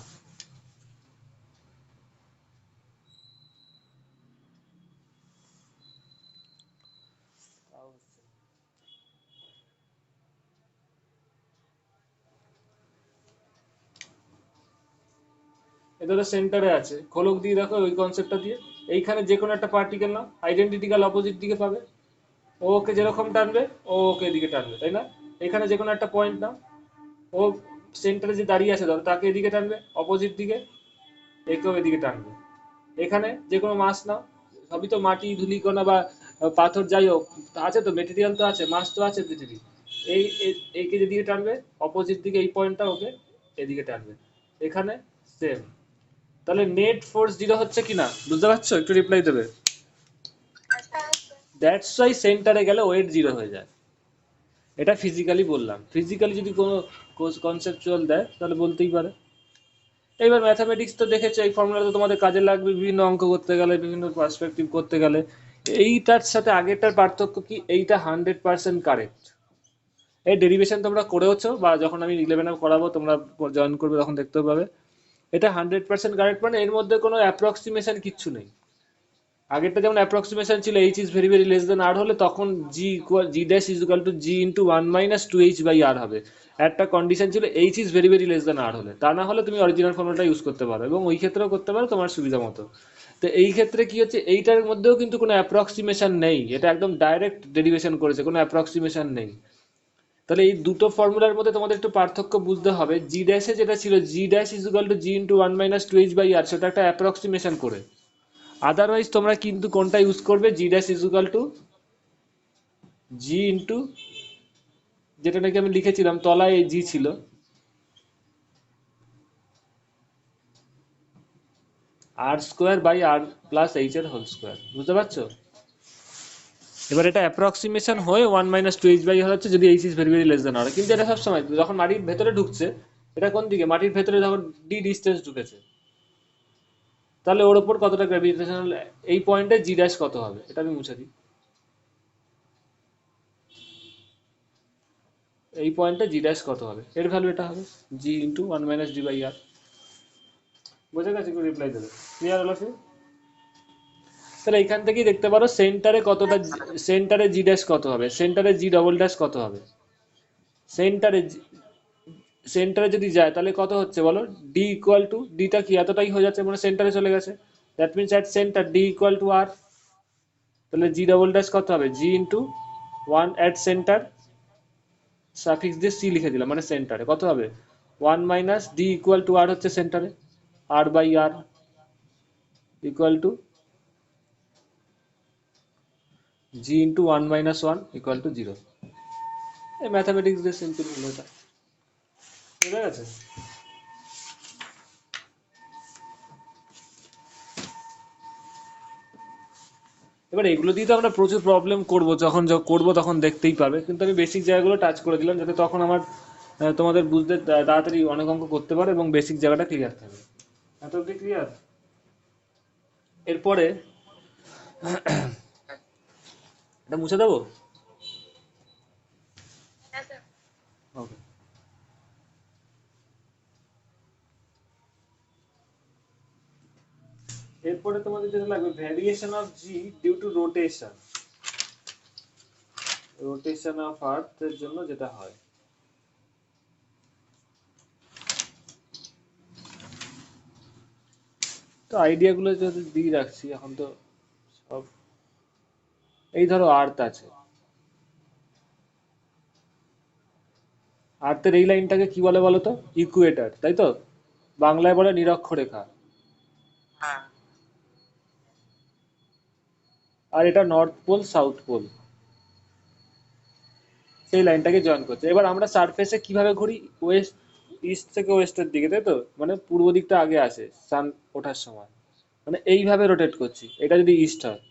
এ ধরো সেন্টারে আছে, খোলক দিয়ে দেখো ওই কনসেপ্টটা দিয়ে, এইখানে যে কোনো একটা পার্টিকেল নাও, আইডেন্টিটিক্যাল অপোজিট দিকে পাবে, ও ওকে যেরকম টানবে, ও ওকে এদিকে টানবে, তাই না? এখানে যে কোনো একটা পয়েন্ট নাও, ও সেন্টারে যে দাঁড়িয়ে আছে ধরো, তাকে এদিকে টানবে অপোজিট দিকে, একেও এদিকে টানবে। এখানে যে কোনো মাস নাও, সবই তো মাটি ধূলিকণা বা পাথর যাই হোক, আছে তো, মেটেরিয়াল তো আছে, মাস তো আছে পৃথিবী, এই এইকে যেদিকে টানবে অপোজিট দিকে, এই পয়েন্টটা ওকে এদিকে টানবে, এখানে সেম। তাহলে নেট ফোর্স জিরো হচ্ছে কি না, বুঝতে পারছো? একটু রিপ্লাই দেবে। হ্যাঁ স্যার। দ্যাটস ওয়াই সেন্টারে গেলে ওয়েট জিরো হয়ে যায়। এটা ফিজিক্যালি বললাম, ফিজিক্যালি যদি কোনো কনসেপচুয়াল দেয় তাহলে বলতেই পারে। এইবার ম্যাথামেটিক্স তো দেখেছো, এই ফর্মুলা তো তোমাদের কাজে লাগবে বিভিন্ন অঙ্ক করতে গেলে, বিভিন্ন পার্সপেক্টিভ করতে গেলে। এইটার সাথে আগেরটার পার্থক্য কি, এইটা 100% কারেক্ট। এই ডেরিভেশন তোমরা করেওছো, বা যখন আমি 11 করাবো তোমরা জয়েন করবে তখন দেখতে পাবে, এটা 100% কারেক্ট, মানে এর মধ্যে কোনো অ্যাপ্রক্সিমেশন কিচ্ছু নেই। আগেরটা যেমন অ্যাপ্রক্সিমেশন ছিল H is very very less than R হলে, তখন G dash is equal to G into 1 - 2h by R হবে। একটা কন্ডিশন ছিল H is very very less than R হলে, তা না হলে তুমি অরিজিনাল ফর্মুলাটা ইউজ করতে পারো, এবং ওই ক্ষেত্রেও করতে পারো তোমার সুবিধা মতো। তো এই ক্ষেত্রে কি হচ্ছে, এইটার মধ্যেও কিন্তু কোনো অ্যাপ্রক্সিমেশন নেই, এটা একদম ডাইরেক্ট ডেরিভেশন করেছে, কোনো অ্যাপ্রক্সিমেশন নেই। তাহলে এই দুটো ফর্মুলার মধ্যে তোমাদের একটু পার্থক্য বুঝতে হবে। জি ড্যাশে যেটা ছিল G dash is equal to G into 1 - 2h by R, সেটা একটা অ্যাপ্রক্সিমেশন করে। আদারওয়াইজ তোমরা কিন্তু কোনটা ইউজ করবে, G dash is equal to G into, যেটা নাকি আমি লিখেছিলাম তলায় এই জি ছিল, R square by R plus H এর হোল স্কোয়ার, বুঝতে পারছো? এবার এটা অ্যাপ্রক্সিমেশন হয়ে 1 - 2h/r হচ্ছে যদি H is very very less than R, কিন্তু এটা সবসময় যখন মাটির ভেতরে ঢুকছে, এটা কোন দিকে, মাটির ভেতরে যখন ডি ডিস্টেন্স ঢুকেছে, তাহলে ওর ওপর কতটা গ্র্যাভিটেশনাল, এই পয়েন্টে জি ড্যাশ কত হবে, এটা আমি মুছে দিই। এই পয়েন্টে জি ড্যাশ কত হবে, এর ভ্যালু এটা হবে জি ইন্টু 1 - d/r। বোঝা গেছে? কেউ রিপ্লাই দেবে? ক্লিয়ার হলো ফির? তাহলে এইখান থেকেই দেখতে পারো সেন্টারে কতটা, সেন্টারে জি ড্যাশ কত হবে, সেন্টারে জি ডবল ড্যাশ কত হবে। সেন্টারে সেন্টারে যদি যায় তাহলে কত হচ্ছে বলো, ডি ইকুয়াল টু, ডিটা কি এতটাই হয়ে যাচ্ছে, মানে সেন্টারে চলে গেছে, that means at centre D equal to R. তাহলে জি ডবল ড্যাশ কত হবে, জি ইন্টু 1 সেন্টার, সাফিক্স দিয়ে সি লিখে দিলাম, মানে সেন্টারে কত হবে 1 - d ইকুয়াল টু আর হচ্ছে সেন্টারে, r/r equal to G into 1 - 1 equal to 0। এই ম্যাথামেটিক্স দিয়ে সিম্পল হলো এটা, বুঝা গেছে? এবার এগুলো দিয়ে তো আমরা প্রচুর প্রবলেম করবো, যখন করবো তখন দেখতেই পাবে, কিন্তু আমি বেসিক জায়গাগুলো টাচ করে দিলাম যাতে তখন আমার তোমাদের বুঝতে তাড়াতাড়ি অনেক অঙ্ক করতে পারো এবং বেসিক জায়গাটা ক্লিয়ার থাকবে। এত অব্দি ক্লিয়ার? এরপরে এটা মুছে দেবো। হ্যাঁ স্যার। ওকে। এরপরে তোমাদের যেটা লাগবে, variation of g due to rotation, rotation of earth এর জন্য যেটা হয়। তো আইডিয়া গুলো যদি দিয়ে রাখছি এখন তো সব, এই ধরো আর্থ আছে, আর্থের এই লাইনটাকে কি বলে বলো তো, ইকুয়েটার, তাই তো, বাংলায় বলে নিরক্ষরেখা। হ্যাঁ আর এটা নর্থ পোল সাউথ পোল, সেই লাইনটাকে জয়েন করছে। এবার আমরা সারফেসে কিভাবে ঘুরি, ওয়েস্ট, ইস্ট থেকে ওয়েস্টের দিকে, তাই তো, মানে পূর্ব দিকটা আগে আসে সান ওঠার সময়, মানে এইভাবে রোটেট করছি, এটা যদি ইস্ট হয়,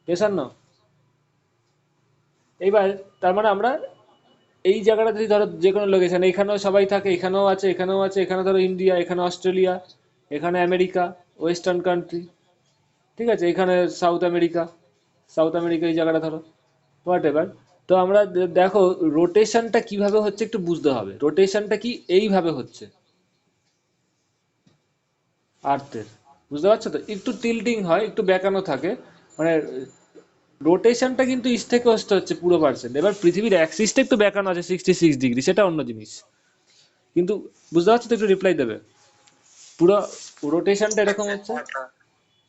এস আর নো। এইবার তার মানে আমরা এই জায়গাটা যদি ধরো যে কোনো লোকেশন, এখানেও সবাই থাকে, এখানেও আছে, এখানেও আছে, এখানে ধরো ইন্ডিয়া, এখানে অস্ট্রেলিয়া, এখানে আমেরিকা, ওয়েস্টার্ন কান্ট্রি, ঠিক আছে, এখানে সাউথ আমেরিকা, সাউথ আমেরিকা এই জায়গাটা ধরো, হোয়াট এভার। তো আমরা দেখো রোটেশনটা কিভাবে হচ্ছে একটু বুঝতে হবে, রোটেশনটা কি এইভাবে হচ্ছে আর্থের, বুঝতে পারছো তো, একটু টিল্টিং হয়, একটু বেঁকানো থাকে, মানে রোটেশনটা কিন্তু ইস্ট থেকে ওয়েস্ট হচ্ছে পুরো পার্সেন্ট। এবার পৃথিবীর অ্যাক্সিসটা একটু বেঁকানো আছে 66 ডিগ্রি, সেটা অন্য জিনিস, কিন্তু বুঝতে পারছো তো, একটু রিপ্লাই দেবে, পুরো রোটেশনটা এরকম হচ্ছে।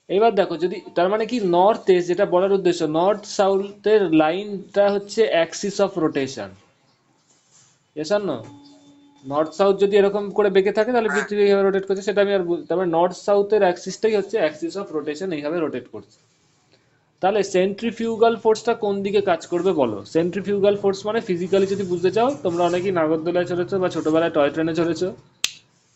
এবার দেখো যদি, তার মানে কি, নর্থ ইস্ট, যেটা বলার উদ্দেশ্য, নর্থ সাউথের লাইনটা হচ্ছে axis of rotation, yes or no. North south যদি এরকম করে বেঁকে থাকে তাহলে হ্যাঁ পৃথিবী এইভাবে রোটেট করছে, সেটা আমি আর তার মানে নর্থ সাউথের অ্যাক্সিসটাই হচ্ছে অ্যাক্সিস অফ রোটেশন, এইভাবে রোটেট করছে। তাহলে সেন্ট্রিফিউগাল ফোর্সটা কোন দিকে কাজ করবে বলো, সেন্ট্রিফিউগাল ফোর্স মানে ফিজিক্যালি যদি বুঝতে চাও, তোমরা অনেকেই নাগরদোলায় চড়েছো বা ছোটবেলায় টয় ট্রেনে চড়েছো,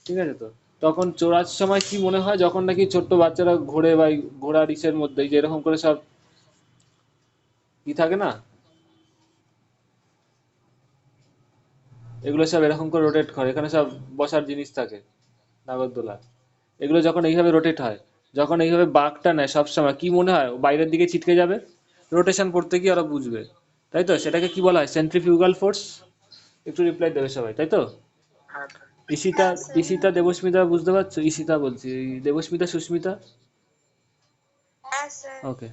ঠিক আছে তো, তখন চড়ার সময় কি মনে হয়, যখন নাকি ছোট্ট বাচ্চারা ঘোরে বা এই ঘোড়ার ইসের মধ্যে যে এরকম করে সব কি থাকে না, এগুলো সব এরকম করে রোটেট করে, এখানে সব বসার জিনিস থাকে নাগরদোলা, এগুলো যখন এইভাবে রোটেট হয়, যখন এইভাবে বাঁকটা নেয়, সবসময় কি মনে হয়, ও বাইরের দিকে ছিটকে যাবে, রোটেশন পড়তে গিয়ে ওরা বুঝবে, তাই তো, সেটাকে কি বলা হয়, সেন্ট্রিফিউগাল ফোর্স। একটু রিপ্লাই দেবে সবাই, তাই তো। হ্যাঁ ঈশিতা, হ্যাঁ স্যার। ঈশিতা, দেবস্মিতা বুঝতে পারছো, ঈশিতা বলছি, এই দেবস্মিতা, সুস্মিতা, হ্যাঁ স্যার। ওকে।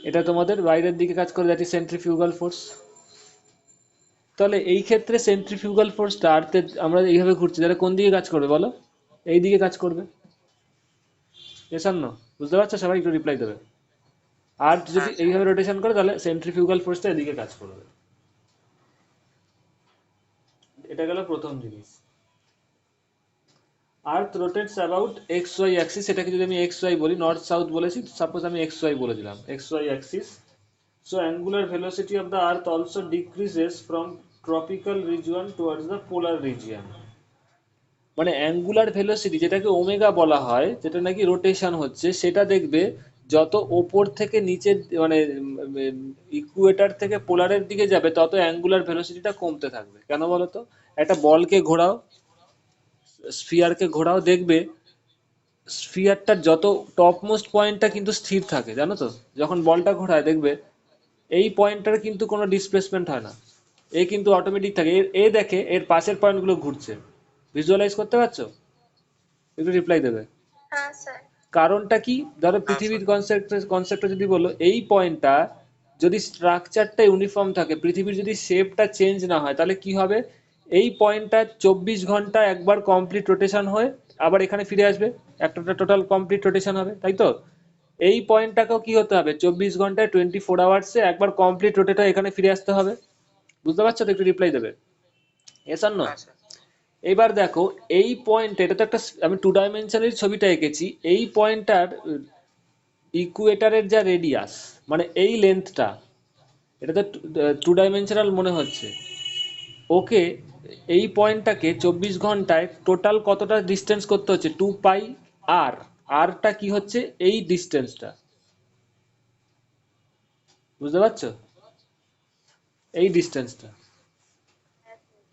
এটা তোমাদের বাইরের দিকে কাজ করে, দ্যাট ইজ সেন্ট্রিফিউগাল ফোর্স। তাহলে এই ক্ষেত্রে সেন্ট্রিফিউগাল ফোর্সটা আর্থে, আমরা এইভাবে ঘুরছি, তাহলে কোন দিকে কাজ করবে বলো, এই দিকে কাজ করবে, এস আর নো, বুঝতে পারছো সবাই, একটু রিপ্লাই দেবে। আর্থ যদি হ্যাঁ এইভাবে রোটেশন করে তাহলে সেন্ট্রিফিউগাল ফোর্সটা এদিকে কাজ করবে, এটা গেল প্রথম জিনিস। Earth rotates about X Y axis, এটাকে যদি আমি এক্স ওয়াই বলি, নর্থ সাউথ বলেছি, সাপোজ আমি এক্স ওয়াই বলে দিলাম, X Y axis. So angular velocity of the earth also decreases from tropical region towards the polar region. মানে angular velocity, যেটাকে ওমেগা বলা হয়, যেটা নাকি রোটেশন হচ্ছে, সেটা দেখবে যত ওপর থেকে নিচে মানে ইকুয়েটার থেকে পোলারের দিকে যাবে তত অ্যাঙ্গুলার ভেলোসিটিটা কমতে থাকবে। কেন বলো তো? একটা বলকে ঘোরাও, স্ফিয়ারকে ঘোরাও, দেখবে স্ফিয়ারটার যত টপমোস্ট পয়েন্টটা কিন্তু স্থির থাকে, জানো তো? যখন বলটা ঘোরায় দেখবে এই পয়েন্টটার কিন্তু কোনো ডিসপ্লেসমেন্ট হয় না, এ কিন্তু অটোমেটিক থাকে। এ দেখে এর পাশের পয়েন্টগুলো ঘুরছে। ভিজুয়ালাইজ করতে পারছো? একটু রিপ্লাই দেবে। হ্যাঁ স্যার। কারণটা কি? ধরো হ্যাঁ স্যার। পৃথিবীর কনসেপ্টটা যদি বলো, এই পয়েন্টটা যদি স্ট্রাকচারটা ইউনিফর্ম থাকে, পৃথিবীর যদি শেপটা চেঞ্জ না হয়, তাহলে কি হবে? এই পয়েন্টটা 24 ঘন্টা একবার কমপ্লিট রোটেশন হয়ে আবার এখানে ফিরে আসবে, একটা টোটাল কমপ্লিট রোটেশন হবে, তাই তো? এই পয়েন্টটাকেও কি হতে হবে? 24 ঘন্টায় 24 আওয়ার্সে একবার কমপ্লিট রোটেট হয়ে এখানে ফিরে আসতে হবে। বুঝতে পারছো তো? একটু রিপ্লাই দেবে। S or no? হ্যাঁ স্যার। এবার দেখো এই পয়েন্ট, এটা তো একটা আমি 2 ডাইমেনশনের ছবিটা এঁকেছি। এই পয়েন্টটার ইকুয়েটারের যা রেডিয়াস, মানে এই লেন্থটা, এটা তো 2 ডাইমেনশনাল মনে হচ্ছে। ওকে, এই পয়েন্টটাকে 24 ঘন্টায় টোটাল কতটা ডিস্টেন্স করতে হচ্ছে? 2 পাই আর। আরটা কি হচ্ছে? এই ডিস্টেন্সটা। বুঝতে পারছো? এই ডিস্টেন্সটা,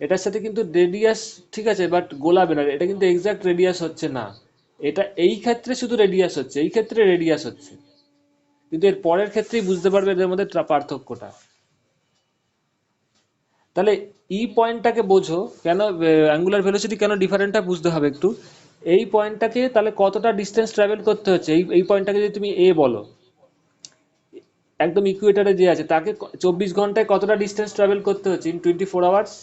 এটার সাথে কিন্তু রেডিয়াস ঠিক আছে, বাট গোলাবে না, এটা কিন্তু এক্সাক্ট রেডিয়াস হচ্ছে না। এটা এই ক্ষেত্রে শুধু রেডিয়াস হচ্ছে, এই ক্ষেত্রে রেডিয়াস হচ্ছে, কিন্তু এর পরের ক্ষেত্রেই বুঝতে পারবে এদের মধ্যে পার্থক্যটা। তাহলে ই পয়েন্টটাকে বোঝো কেন অ্যাঙ্গুলার ভেলোসিটি কেন ডিফারেন্টটা বুঝতে হবে একটু। এই পয়েন্টটাকে তাহলে কতটা ডিস্টেন্স ট্রাভেল করতে হচ্ছে, এই পয়েন্টটাকে যদি তুমি এ বলো, একদম ইকুয়েটারে যে আছে তাকে 24 ঘন্টায় কতটা ডিস্টেন্স ট্রাভেল করতে হচ্ছে in 24 hours?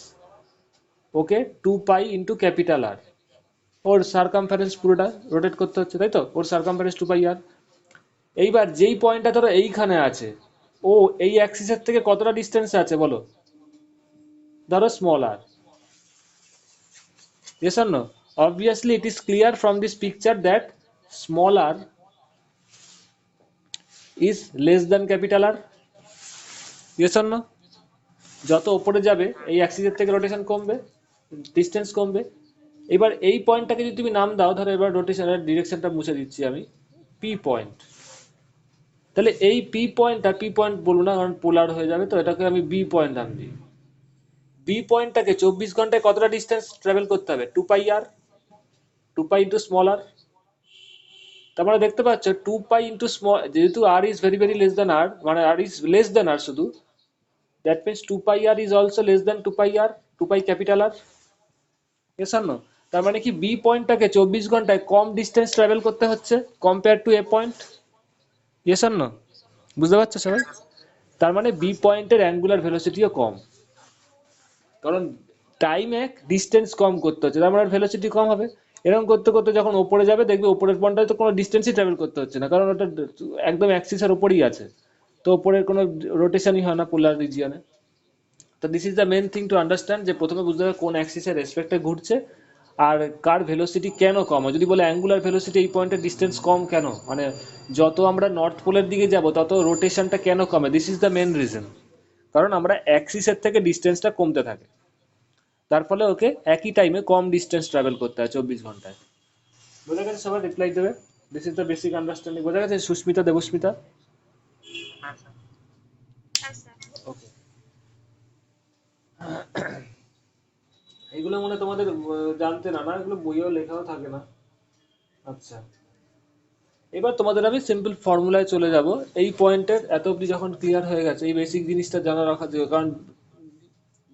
Okay, 2 pi into capital R. ওর সার্কামফারেন্স পুরোটা রোটেট করতে হচ্ছে, তাই তো? ওর সার্কামফারেন্স 2 পাই আর। এইবার যেই পয়েন্টটা ধরো এইখানে আছে, ও এই অ্যাক্সিসের থেকে কতটা ডিস্টেন্স আছে বলো? ধরো small R. Yes or no? Obviously, it is clear from this picture that small r is less than capital R. Yes or no? যত উপরে যাবে এই অ্যাক্সিসের থেকে রোটেশন কমবে, ডিস্টেন্স কমবে। এবার এই পয়েন্টটাকে যদি তুমি নাম দাও, ধরো এবার রোটেশনের ডিরেকশনটা মুছে দিচ্ছি আমি, পি পয়েন্ট। তাহলে এই পি পয়েন্ট, আর পি পয়েন্ট বলবো না কারণ পোলার হয়ে যাবে, তো এটাকে আমি বি পয়েন্ট নাম দিই। বি পয়েন্টটাকে 24 ঘন্টায় কতটা ডিস্টেন্স ট্রাভেল করতে হবে? 2 pi R, 2 pi into small আর। তার মানে দেখতে পাচ্ছ 2 পাই ইন্টু স্মল, যেহেতু R is very very less than R, মানে R is less than R শুধু, that means 2 pi R is also less than 2 pi R, 2 pi capital R. Yes or no? তার মানে কি B পয়েন্টটাকে 24 ঘন্টায় কম distance travel করতে হচ্ছে compare to A point. Yes or no? বুঝতে পারছো সবাই? তার মানে বি পয়েন্টের অ্যাঙ্গুলার ভেলোসিটিও কম, কারণ টাইম এক, ডিস্টেন্স কম করতে হচ্ছে, তার মানে ভেলোসিটি কম হবে। এরকম করতে করতে যখন ওপরে যাবে দেখবে ওপরের পয়েন্টটায় তো কোনো ডিস্টেন্সই ট্রাভেল করতে হচ্ছে না, কারণ ওটা একদম অ্যাক্সিসের ওপরেই আছে, তো ওপরের কোনো রোটেশনই হয় না পোলার রিজিয়নে। তো this is the main thing to understand, যে প্রথমে বুঝতে হবে কোন অ্যাক্সিসের রেসপেক্টে ঘুরছে আর কার ভেলোসিটি কেন কম হয়। যদি বলে অ্যাঙ্গুলার ভেলোসিটি এই পয়েন্টের ডিস্টেন্স কম কেন, মানে যত আমরা নর্থ পোলের দিকে যাব তত রোটেশনটা কেন কমে, this is the main reason, কারণ আমরা অ্যাক্সিসের থেকে ডিস্টেন্সটা কমতে থাকে, তার ফলে ওকে একই টাইমে কম ডিস্টেন্স ট্রাভেল করতে হয় 24 ঘন্টায়। বোঝা গেছে সবাই? রিপ্লাই দেবে। This is the basic understanding. বোঝা গেছে সুস্মিতা, দেবস্মিতা? হ্যাঁ স্যার। হ্যাঁ স্যার। ওকে, এগুলো মনে হয় তোমাদের জানতে না, না এগুলো বইয়েও লেখাও থাকে না। আচ্ছা, এবার তোমাদের আমি সিম্পল ফর্মুলায় চলে যাব। এই পয়েন্টের এত অবধি যখন ক্লিয়ার হয়ে গেছে, এই বেসিক জিনিসটা জানা রাখা যাবে, কারণ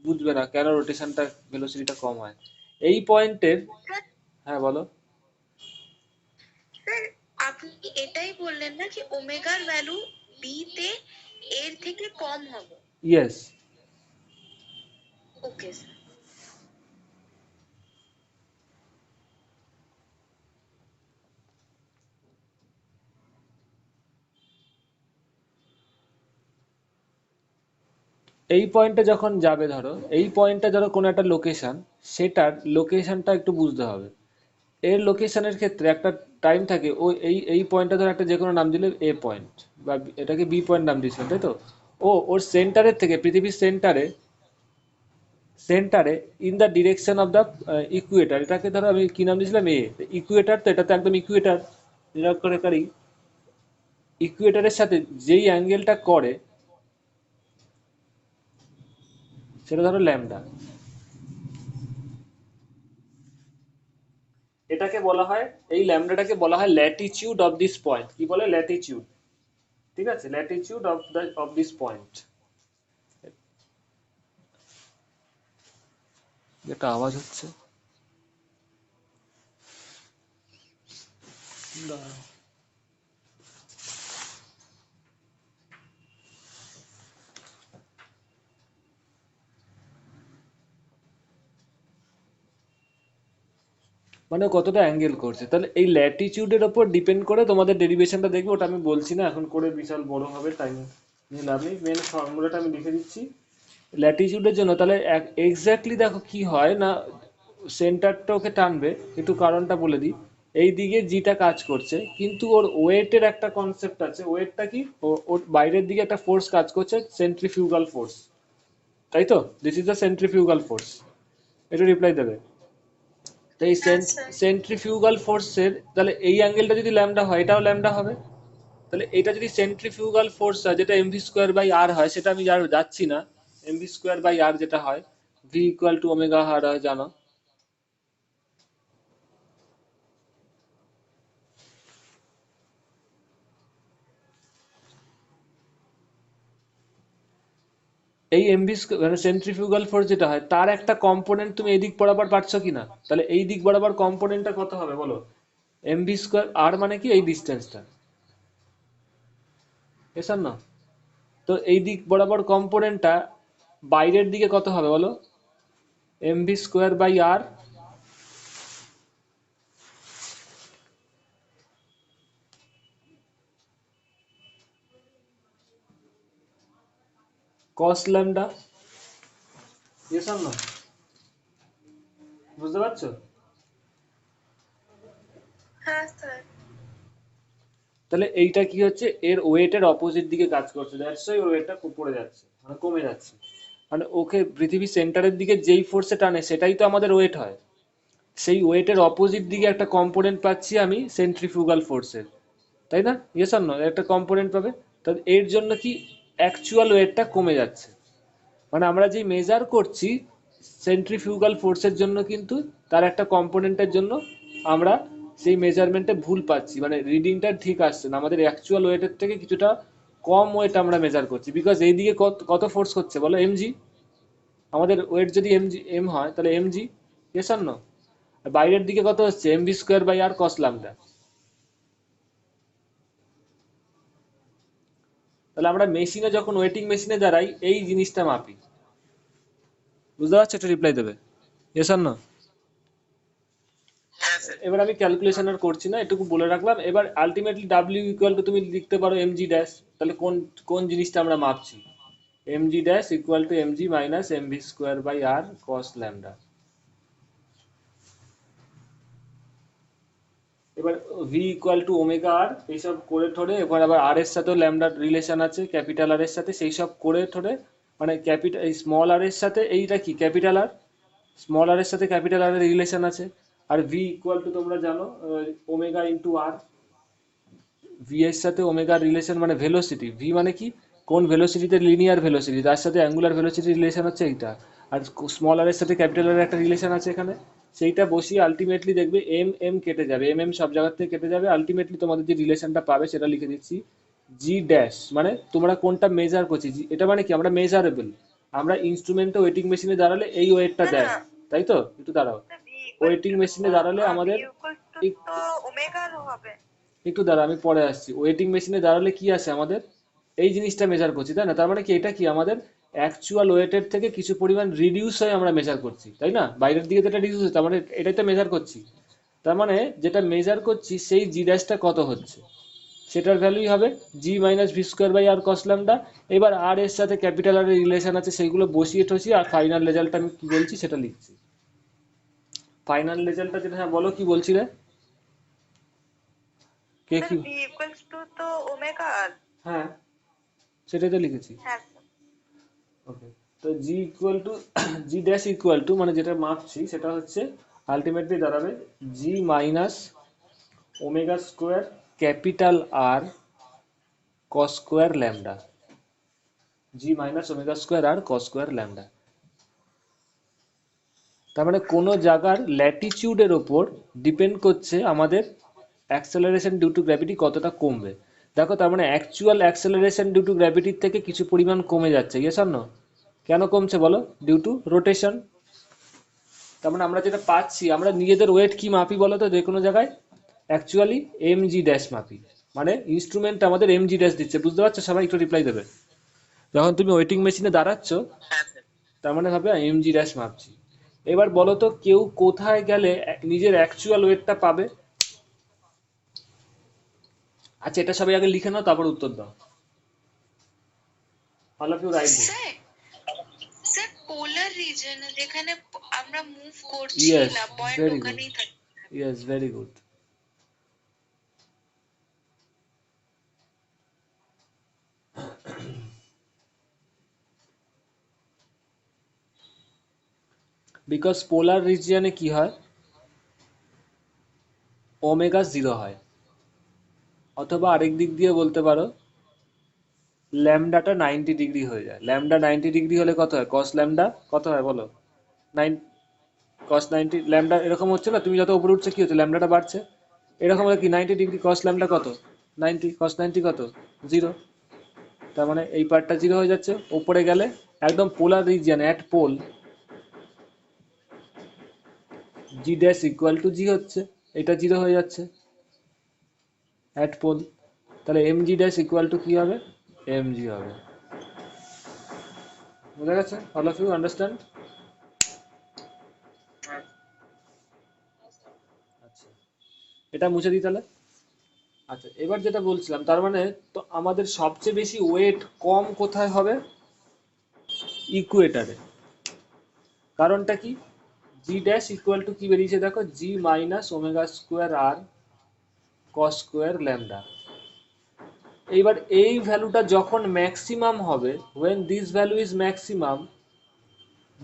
বুঝবে না কেন রোটেশনটা ভেলোসিটিটা কম হয় এই পয়েন্টের। স্যার, হ্যাঁ বলো। স্যার আপনি এটাই বললেন না যে ওমেগার ভ্যালু বি তে এর থেকে কম হবে? ইয়েস। Okay sir. এই পয়েন্টে যখন যাবে, ধরো এই পয়েন্টটা ধরো কোনো একটা লোকেশন, সেটার লোকেশনটা একটু বুঝতে হবে। এর লোকেশনের ক্ষেত্রে একটা টাইম থাকে, ও এই পয়েন্টটা ধরো একটা যে কোনো নাম দিলে এ পয়েন্ট, বা এটাকে বি পয়েন্ট নাম দিয়েছিলাম, তাই তো? ওর সেন্টারের থেকে, পৃথিবীর সেন্টারে, সেন্টারে in the direction of the equator, এটাকে ধরো আমি কি নাম দিয়েছিলাম? এ ইকুয়েটার, তো এটা তো একদম ইকুয়েটার নিরক্ষরেখারই ইকুয়েটরের সাথে যেই অ্যাঙ্গেলটা করে সেটা ধরো ল্যামডা। এটাকে বলা হয়, এই ল্যামডাটাকে বলা হয় ল্যাটিচিউড অফ দিস পয়েন্ট। কি বলে? ল্যাটিচিউড। ঠিক আছে, ল্যাটিচিউড অফ দিস পয়েন্ট। যেটা আওয়াজ হচ্ছে, দাঁড়াও। মানে কতটা অ্যাঙ্গেল করছে, তাহলে এই ল্যাটিচিউডের ওপর ডিপেন্ড করে তোমাদের ডেরিভেশনটা দেখবে। ওটা আমি বলছি না এখন, করে বিশাল বড় হবে, টাইম নিয়ে লাভ নেই। মেন ফর্মুলাটা আমি লিখে দিচ্ছি ল্যাটিচিউডের জন্য। তাহলে এক্স্যাক্টলি দেখো কি হয় না, সেন্টারটা ওকে টানবে, একটু কারণটা বলে দিই। এই দিকে জিটা কাজ করছে, কিন্তু ওর ওয়েটের একটা কনসেপ্ট আছে। ওয়েটটা কি? ওর বাইরের দিকে একটা ফোর্স কাজ করছে, সেন্ট্রিফিউগাল ফোর্স, তাই তো? This is the centrifugal force. এটা রিপ্লাই দেবে। তো এই হ্যাঁ স্যার। সেন্ট্রিফিউগাল ফোর্সের, তাহলে এই অ্যাঙ্গেলটা যদি ল্যামডা হয়, এটাও ল্যামডা হবে। তাহলে এটা যদি সেন্ট্রিফিউগাল ফোর্স হয়, যেটা এমভি স্কোয়ার বাই আর হয়, সেটা আমি আর যাচ্ছি না। এমভি স্কোয়ার বাই আর যেটা হয়, ভি ইকুয়াল টু ওমেগা আর হয়, জানো। এই এমভি মানে সেন্ট্রিফিউগাল ফোর্স যেটা হয়, তার একটা কম্পোনেন্ট তুমি এই দিক বরাবর পাচ্ছ কিনা? তাহলে এই দিক বরাবর কম্পোনেন্টটা কত হবে বলো? এমভি স্কোয়ার আর মানে কি? এই ডিস্টেন্সটা, এসব না। তো এই দিক বরাবর কম্পোনেন্টটা বাইরের দিকে কত হবে বলো? MV square by R cos lambda, এসব না। বুঝতে পারছো? হ্যাঁ স্যার। তাহলে এইটা কি হচ্ছে? এর ওয়েটের অপোজিট দিকে কাজ করছে, দ্যাটস ওয়াই ওর ওয়েটটা পড়ে যাচ্ছে, মানে কমে যাচ্ছে। মানে ওকে পৃথিবীর সেন্টারের দিকে যেই ফোর্সে টানে সেটাই তো আমাদের ওয়েট হয়। সেই ওয়েটের অপোজিট দিকে একটা কম্পোনেন্ট পাচ্ছি আমি সেন্ট্রিফিউগাল ফোর্সের, তাই না? Yes or no? একটা কম্পোনেন্ট পাবে। তাহলে এর জন্য কি অ্যাকচুয়াল ওয়েটটা কমে যাচ্ছে। মানে আমরা যেই মেজার করছি সেন্ট্রিফিউগাল ফোর্সের জন্য, কিন্তু তার একটা কম্পোনেন্টের জন্য আমরা সেই মেজারমেন্টে ভুল পাচ্ছি, মানে রিডিংটা ঠিক আসছে না, আমাদের অ্যাকচুয়াল ওয়েটের থেকে কিছুটা কম ওয়েট আমরা মেজার করছি। বিকজ এইদিকে কত ফোর্স হচ্ছে বলো? এমজি। আমাদের ওয়েট যদি এম হয়, তাহলে এমজি। Yes or no? আর বাইরের দিকে কত হচ্ছে? MV square by R cos lambda. তাহলে আমরা মেশিনে যখন ওয়েটিং মেশিনে দাঁড়াই, এই জিনিসটা মাপি। বুঝতে পারছো? একটু রিপ্লাই দেবে, ইয়েস অর নো? হ্যাঁ স্যার। এবার আমি ক্যালকুলেশন আর করছি না, এটুকু বলে রাখলাম। এবার আলটিমেটলি ডাব্লিউ ইকুয়াল টু তুমি লিখতে পারো এমজি ড্যাশ। তাহলে কোন কোন জিনিসটা আমরা মাপছি? MG dash equal to MG minus MV square by R cos lambda. এবার V equal to omega R, এইসব করে ঠোরে, এবার আবার আর এর সাথেও ল্যামডার রিলেশন আছে, ক্যাপিটাল আর এর সাথে, সেই সব করে ঠোরে, মানে ক্যাপিটাল এই স্মল আর এর সাথে এইটা কি ক্যাপিটাল আর, স্মল আর এর সাথে ক্যাপিটাল আর এর রিলেশন আছে। আর ভি ইকুয়াল টু তোমরা জানো ওমেগা ইন্টু আর। ভি এর সাথে ওমেগার রিলেশন মানে ভেলোসিটি, ভি মানে কি? কোন ভেলোসিটিতে লিনিয়ার ভেলোসিটি, তার সাথে অ্যাঙ্গুলার ভেলোসিটি রিলেশন হচ্ছে এইটা। আর স্মল আর এর সাথে ক্যাপিটাল আর একটা রিলেশন আছে এখানে। সেইটা বসিয়ে আলটিমেটলি দেখবে এম এম কেটে যাবে, এম এম সব জায়গার থেকে কেটে যাবে। আলটিমেটলি তোমাদের যে রিলেশনটা পাবে সেটা লিখে দিচ্ছি, জি ড্যাশ। মানে তোমরা কোনটা মেজার করছি, এটা মানে কি? আমরা মেজারেবল, আমরা ইনস্ট্রুমেন্টে ওয়েটিং মেশিনে দাঁড়ালে এই ওয়েটটা না না, দেয়, তাই তো? একটু দাঁড়াও। ভি ইকুয়াল ওয়েটিং টু মেশিনে দাঁড়ালে ভি আমাদের ইকুয়াল টু তো ওমেগা হবে। একটু দাঁড়া, আমি পরে আসছি। ওয়েটিং মেশিনে দাঁড়ালে কি আসে আমাদের? এই জিনিসটা মেজার করছি, তাই না? তার মানে কি এটা কি আমাদের অ্যাকচুয়াল ওয়েটের থেকে কিছু পরিমাণ রিডিউস হয়ে আমরা মেজার করছি, তাই না? বাইরের দিকে তো এটা রিডিউস হচ্ছে, তার মানে এটাই তো মেজার করছি। তার মানে যেটা মেজার করছি সেই জি ড্যাশটা কত হচ্ছে, সেটার ভ্যালুই হবে G minus V square by R cos lambda. এবার আর এর সাথে ক্যাপিটাল আর এর রিলেশন আছে, সেইগুলো বসিয়ে টসিয়ে আর ফাইনাল রেজাল্টটা আমি কি বলছি সেটা লিখছি। ফাইনাল রেজাল্টটা যেটা, হ্যাঁ বলো কি বলছিলে? কে স্যার কি? ভি ইকুয়াল টু তো ওমেগা আর। হ্যাঁ, সেটাই তো লিখেছি। হ্যাঁ স্যার। ওকে। তো G equal to G dash equal to, মানে যেটা মাপছি সেটা হচ্ছে আলটিমেটলি দাঁড়াবে G minus omega square capital R cos square lambda, G minus omega square R cos square lambda. তার মানে কোনো জায়গার ল্যাটিচিউডের ওপর ডিপেন্ড করছে আমাদের অ্যাক্সেলারেশন ডিউ টু গ্র্যাভিটি কতটা কমবে। দেখো তার মানে অ্যাকচুয়াল অ্যাক্সেলারেশন ডিউ টু গ্র্যাভিটির থেকে কিছু পরিমাণ কমে যাচ্ছে, ইয়েস অর নো? কেন কমছে বলো? Due to rotation. তার মানে আমরা যেটা পাচ্ছি, আমরা নিজেদের ওয়েট কি মাপি বলো তো যে কোনো জায়গায়? অ্যাকচুয়ালি এমজি ড্যাশ মাপি, মানে ইনস্ট্রুমেন্ট আমাদের এমজি ড্যাশ দিচ্ছে, বুঝতে পারছো? সবাই একটু রিপ্লাই দেবে। যখন তুমি ওয়েটিং মেশিনে দাঁড়াচ্ছ হ্যাঁ স্যার। তার মানে ভাবে এমজি ড্যাশ মাপছি। এবার বলো তো কেউ কোথায় গেলে নিজের অ্যাকচুয়াল ওয়েটটা পাবে? আচ্ছা এটা সবাই আগে লিখে নাও, তারপর উত্তর দাও। All of you right. Sir sir polar region যেখানে আমরা মুভ করছি ইয়েস, না, পয়েন্ট ভেরি গুড, ওখানেই থাকে। Yes very good. বিকজ পোলার রিজিয়নে কি হয়, ওমেগা জিরো হয়, অথবা আরেক দিক দিয়ে বলতে পারো ল্যামডাটা 90 ডিগ্রি হয়ে যায়। ল্যামডা 90 ডিগ্রি হলে কত হয়? কস ল্যামডা কত হয় বলো? 9 কস 90 ল্যামডা এরকম হচ্ছে না, তুমি যত উপরে উঠছে কি হচ্ছে? ল্যামডাটা বাড়ছে। এরকম হলে কি 90 ডিগ্রি কস ল্যামডা কত? 90 কস 90 কত? জিরো। তার মানে এই পার্টটা জিরো হয়ে যাচ্ছে। উপরে গেলে একদম polar region at pole G dash equal to G হচ্ছে, এটা জিরো হয়ে যাচ্ছে অ্যাট পোল। তাহলে M G dash equal to কি হবে? এম জি হবে। বুঝা গেছে? All of you understand? হ্যাঁ আচ্ছা এটা মুছে দিই তাহলে। আচ্ছা এবার যেটা বলছিলাম, তার মানে তো আমাদের সবচেয়ে বেশি ওয়েট কম কোথায় হবে? ইকুয়েটারে। কারণটা কি? জি ড্যাশ ইকুয়াল টু কি বেরিয়েছে দেখো, জি মাইনাস ওমেগা স্কোয়ার আর কস স্কোয়ার ল্যামডা। এইবার এই ভ্যালুটা যখন ম্যাক্সিমাম হবে, when this value is maximum,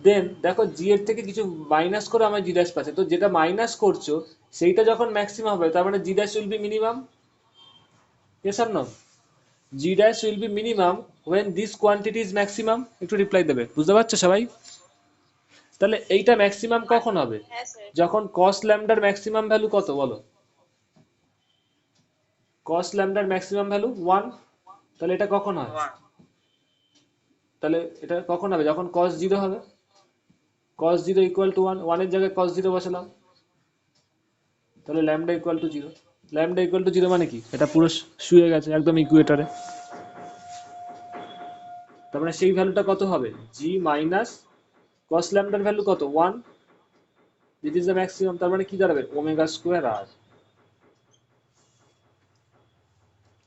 দেন দেখো জি এর থেকে কিছু মাইনাস করে আমার জি ড্যাশ পাচ্ছে, তো যেটা মাইনাস করছো সেইটা যখন ম্যাক্সিমাম হবে তার মানে G dash will be minimum, yes or no? G dash will be minimum when this quantity is maximum। একটু রিপ্লাই দেবে, বুঝতে পারছো সবাই? তাহলে এইটা ম্যাক্সিমাম কখন হবে? হ্যাঁ স্যার। যখন cos ল্যামডার ম্যাক্সিমাম ভ্যালু কত বলো? cos ল্যামডার ম্যাক্সিমাম ভ্যালু 1। তাহলে এটা কখন হয়? 1। তাহলে এটা কখন হবে? যখন cos 0 হবে। cos 0 ইকুয়াল টু 1, 1 এর জায়গায় cos 0 বসালাম, তাহলে lambda equal to 0। Lambda equal to 0 মানে কি? এটা পুরো শুয়ে গেছে একদম ইকুয়েটরে। তার মানে সেই ভ্যালুটা কত হবে? জি মাইনাস cos ল্যামডার ভ্যালু কত? 1, দিস ইজ দ্য ম্যাক্সিমাম। তার মানে কি দাঁড়াবে? ওমেগা স্কোয়ার আর।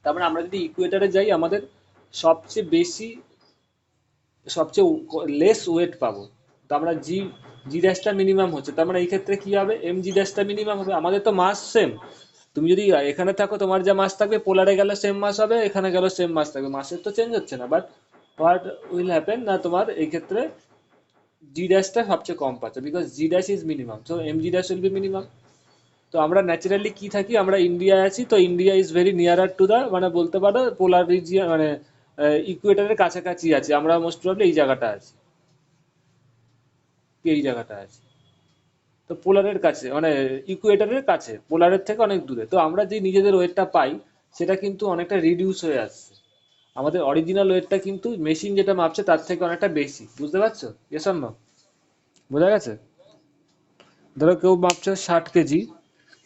তার মানে আমরা যদি ইকুয়েটরে যাই আমাদের সবচেয়ে বেশি সবচেয়ে লেস ওয়েট পাবো। তো আমরা জি জি ড্যাশটা মিনিমাম হচ্ছে, তার মানে এই ক্ষেত্রে কি হবে? এম জি ড্যাশটা মিনিমাম হবে। আমাদের তো মাস সেম, তুমি যদি এখানে থাকো তোমার যা মাস থাকবে, পোলারে গেলে সেম মাস হবে, এখানে গেলে সেম মাস থাকবে, মাসের তো চেঞ্জ হচ্ছে না। বাট হোয়াট উইল হ্যাপেন না, তোমার এই ক্ষেত্রে জি ড্যাশটা সবচেয়ে কম পাচ্ছে, because g dash is minimum, so m G dash will be minimum. তো আমরা ন্যাচারালি কি থাকি, আমরা ইন্ডিয়ায় আছি, তো India is very nearer to the, মানে বলতে পারো পোলার রিজিয়ন, মানে ইকুয়েটরের কাছাকাছি আছি আমরা, মোস্ট প্রবাবলি এই জায়গাটা আছি, এই জায়গাটা আছে। তো পোলারের কাছে মানে ইকুয়েটরের কাছে, পোলারের থেকে অনেক দূরে। তো আমরা যে নিজেদের ওয়েটটা পাই সেটা কিন্তু অনেকটা রিডিউস হয়ে আসছে। আমাদের অরিজিনাল ওয়েটটা কিন্তু মেশিন যেটা মাপছে তার থেকে অনেকটা বেশি, বুঝতে পারছো? Yes or no? বোঝা গেছে? ধরো কেউ মাপছে 60 কেজি,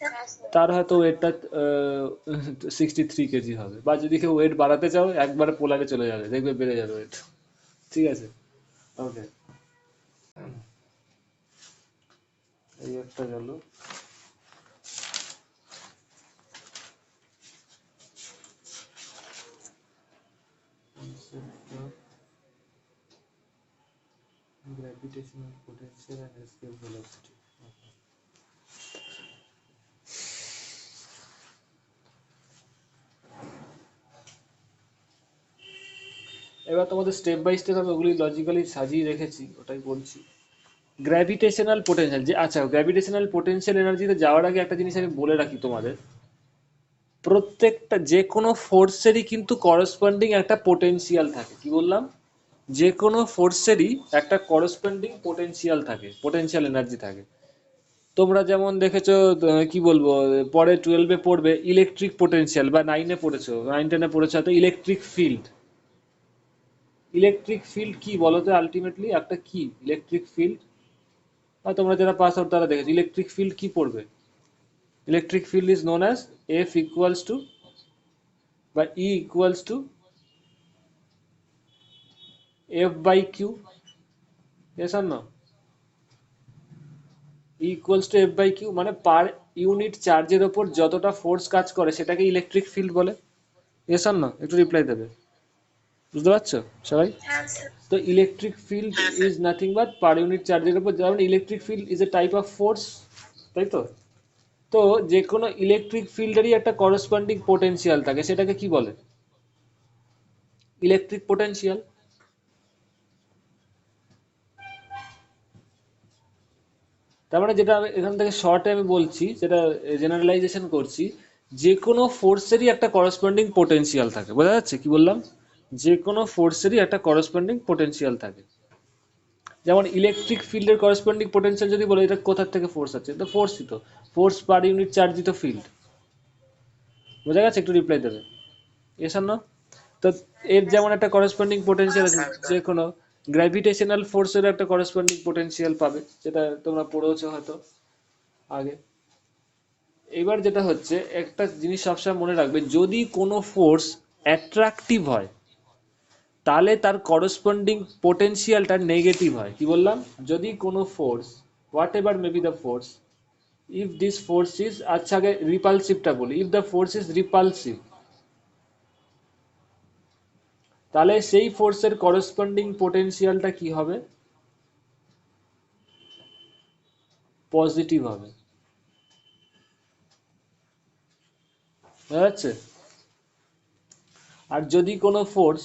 হ্যাঁ স্যার। তার হয়তো ওয়েটটা 63 কেজি হবে। বা যদি কেউ ওয়েট বাড়াতে চাও একবারে পোলারে চলে যাবে, দেখবে বেড়ে যাবে ওয়েট। ঠিক আছে, ওকে। এই একটা গেল। Gravitational potential and escape velocity. Okay. এবার তোমাদের স্টেপ বাই স্টেপ আমি ওগুলি লজিক্যালি সাজিয়ে রেখেছি, ওটাই বলছি। গ্র্যাভিটেশনাল পোটেনশিয়াল যে, আচ্ছা গ্র্যাভিটেশনাল পোটেনশিয়াল এনার্জিতে যাওয়ার আগে একটা জিনিস আমি বলে রাখি তোমাদের। প্রত্যেকটা যে কোনো ফোর্সেরই কিন্তু করসপন্ডিং একটা পোটেনশিয়াল থাকে। কি বললাম? যে কোনো ফোর্সেরই একটা করসপন্ডিং পোটেনশিয়াল থাকে, পোটেনশিয়াল এনার্জি থাকে। তোমরা যেমন দেখেছো, কি বলবো, পরে 12-এ পড়বে ইলেকট্রিক পোটেনশিয়াল, বা 9-এ পড়েছো, 9-10-এ পড়েছো হয়তো ইলেকট্রিক ফিল্ড। ইলেকট্রিক ফিল্ড কি বলো তো? আলটিমেটলি একটা কি ইলেকট্রিক ফিল্ড? আর তোমরা যারা পাস আউট তারা দেখেছো ইলেকট্রিক ফিল্ড কি পড়বে। Electric field is known as F equals to বা E equals to F by Q. yes or no? E equals to F by Q, মানে পার ইউনিট চার্জের ওপর যতটা ফোর্স কাজ করে সেটাকে ইলেকট্রিক ফিল্ড বলে। yes or no? একটু রিপ্লাই দেবে। বুঝতে পারছো সবাই? answer. তো electric field is nothing but per unit চার্জের উপর, যেমন electric field is a type of force, তাই তো? তো যে কোনো ইলেকট্রিক ফিল্ডেরই একটা করসপন্ডিং পোটেনশিয়াল থাকে, সেটাকে কি বলে? Electric potential. তার মানে যেটা আমি এখান থেকে শর্টে আমি বলছি, যেটা জেনারেলাইজেশন করছি, যে কোনো ফোর্সেরই একটা করসপন্ডিং পোটেনশিয়াল থাকে। বোঝা যাচ্ছে কি বললাম? যে কোনো ফোর্সেরই একটা করসপন্ডিং পোটেনশিয়াল থাকে। যেমন ইলেকট্রিক ফিল্ডের করসপন্ডিং পোটেনশিয়াল যদি বলে এটা কোথা থেকে ফোর্স আছে, তো ফোর্সই তো, ফোর্স পার ইউনিট চার্জই তো ফিল্ড। বোঝা গেছে? একটু রিপ্লাই দেবে। এসব না? তো এর Yes. যেমন একটা করসপন্ডিং পোটেনশিয়াল আছে, হ্যাঁ স্যার। যে কোনো গ্র্যাভিটেশনাল ফোর্সের একটা করসপন্ডিং পোটেনশিয়াল পাবে, যেটা তোমরা পড়েছো হয়তো আগে। এবার যেটা হচ্ছে, একটা জিনিস সবসময় মনে রাখবে, যদি কোনো ফোর্স অ্যাট্রাকটিভ হয় তাহলে তার করসপন্ডিং পোটেনশিয়ালটা নেগেটিভ হয়। কি বললাম? যদি কোনো force, what ever may be the force, if this force is, আচ্ছা আগে রিপালসিভটা বলি, if the force is repulsive, তাহলে সেই ফোর্সের করসপন্ডিং পোটেনশিয়ালটা কি হবে? পজিটিভ হবে। বুঝা যাচ্ছে? আর যদি কোনো ফোর্স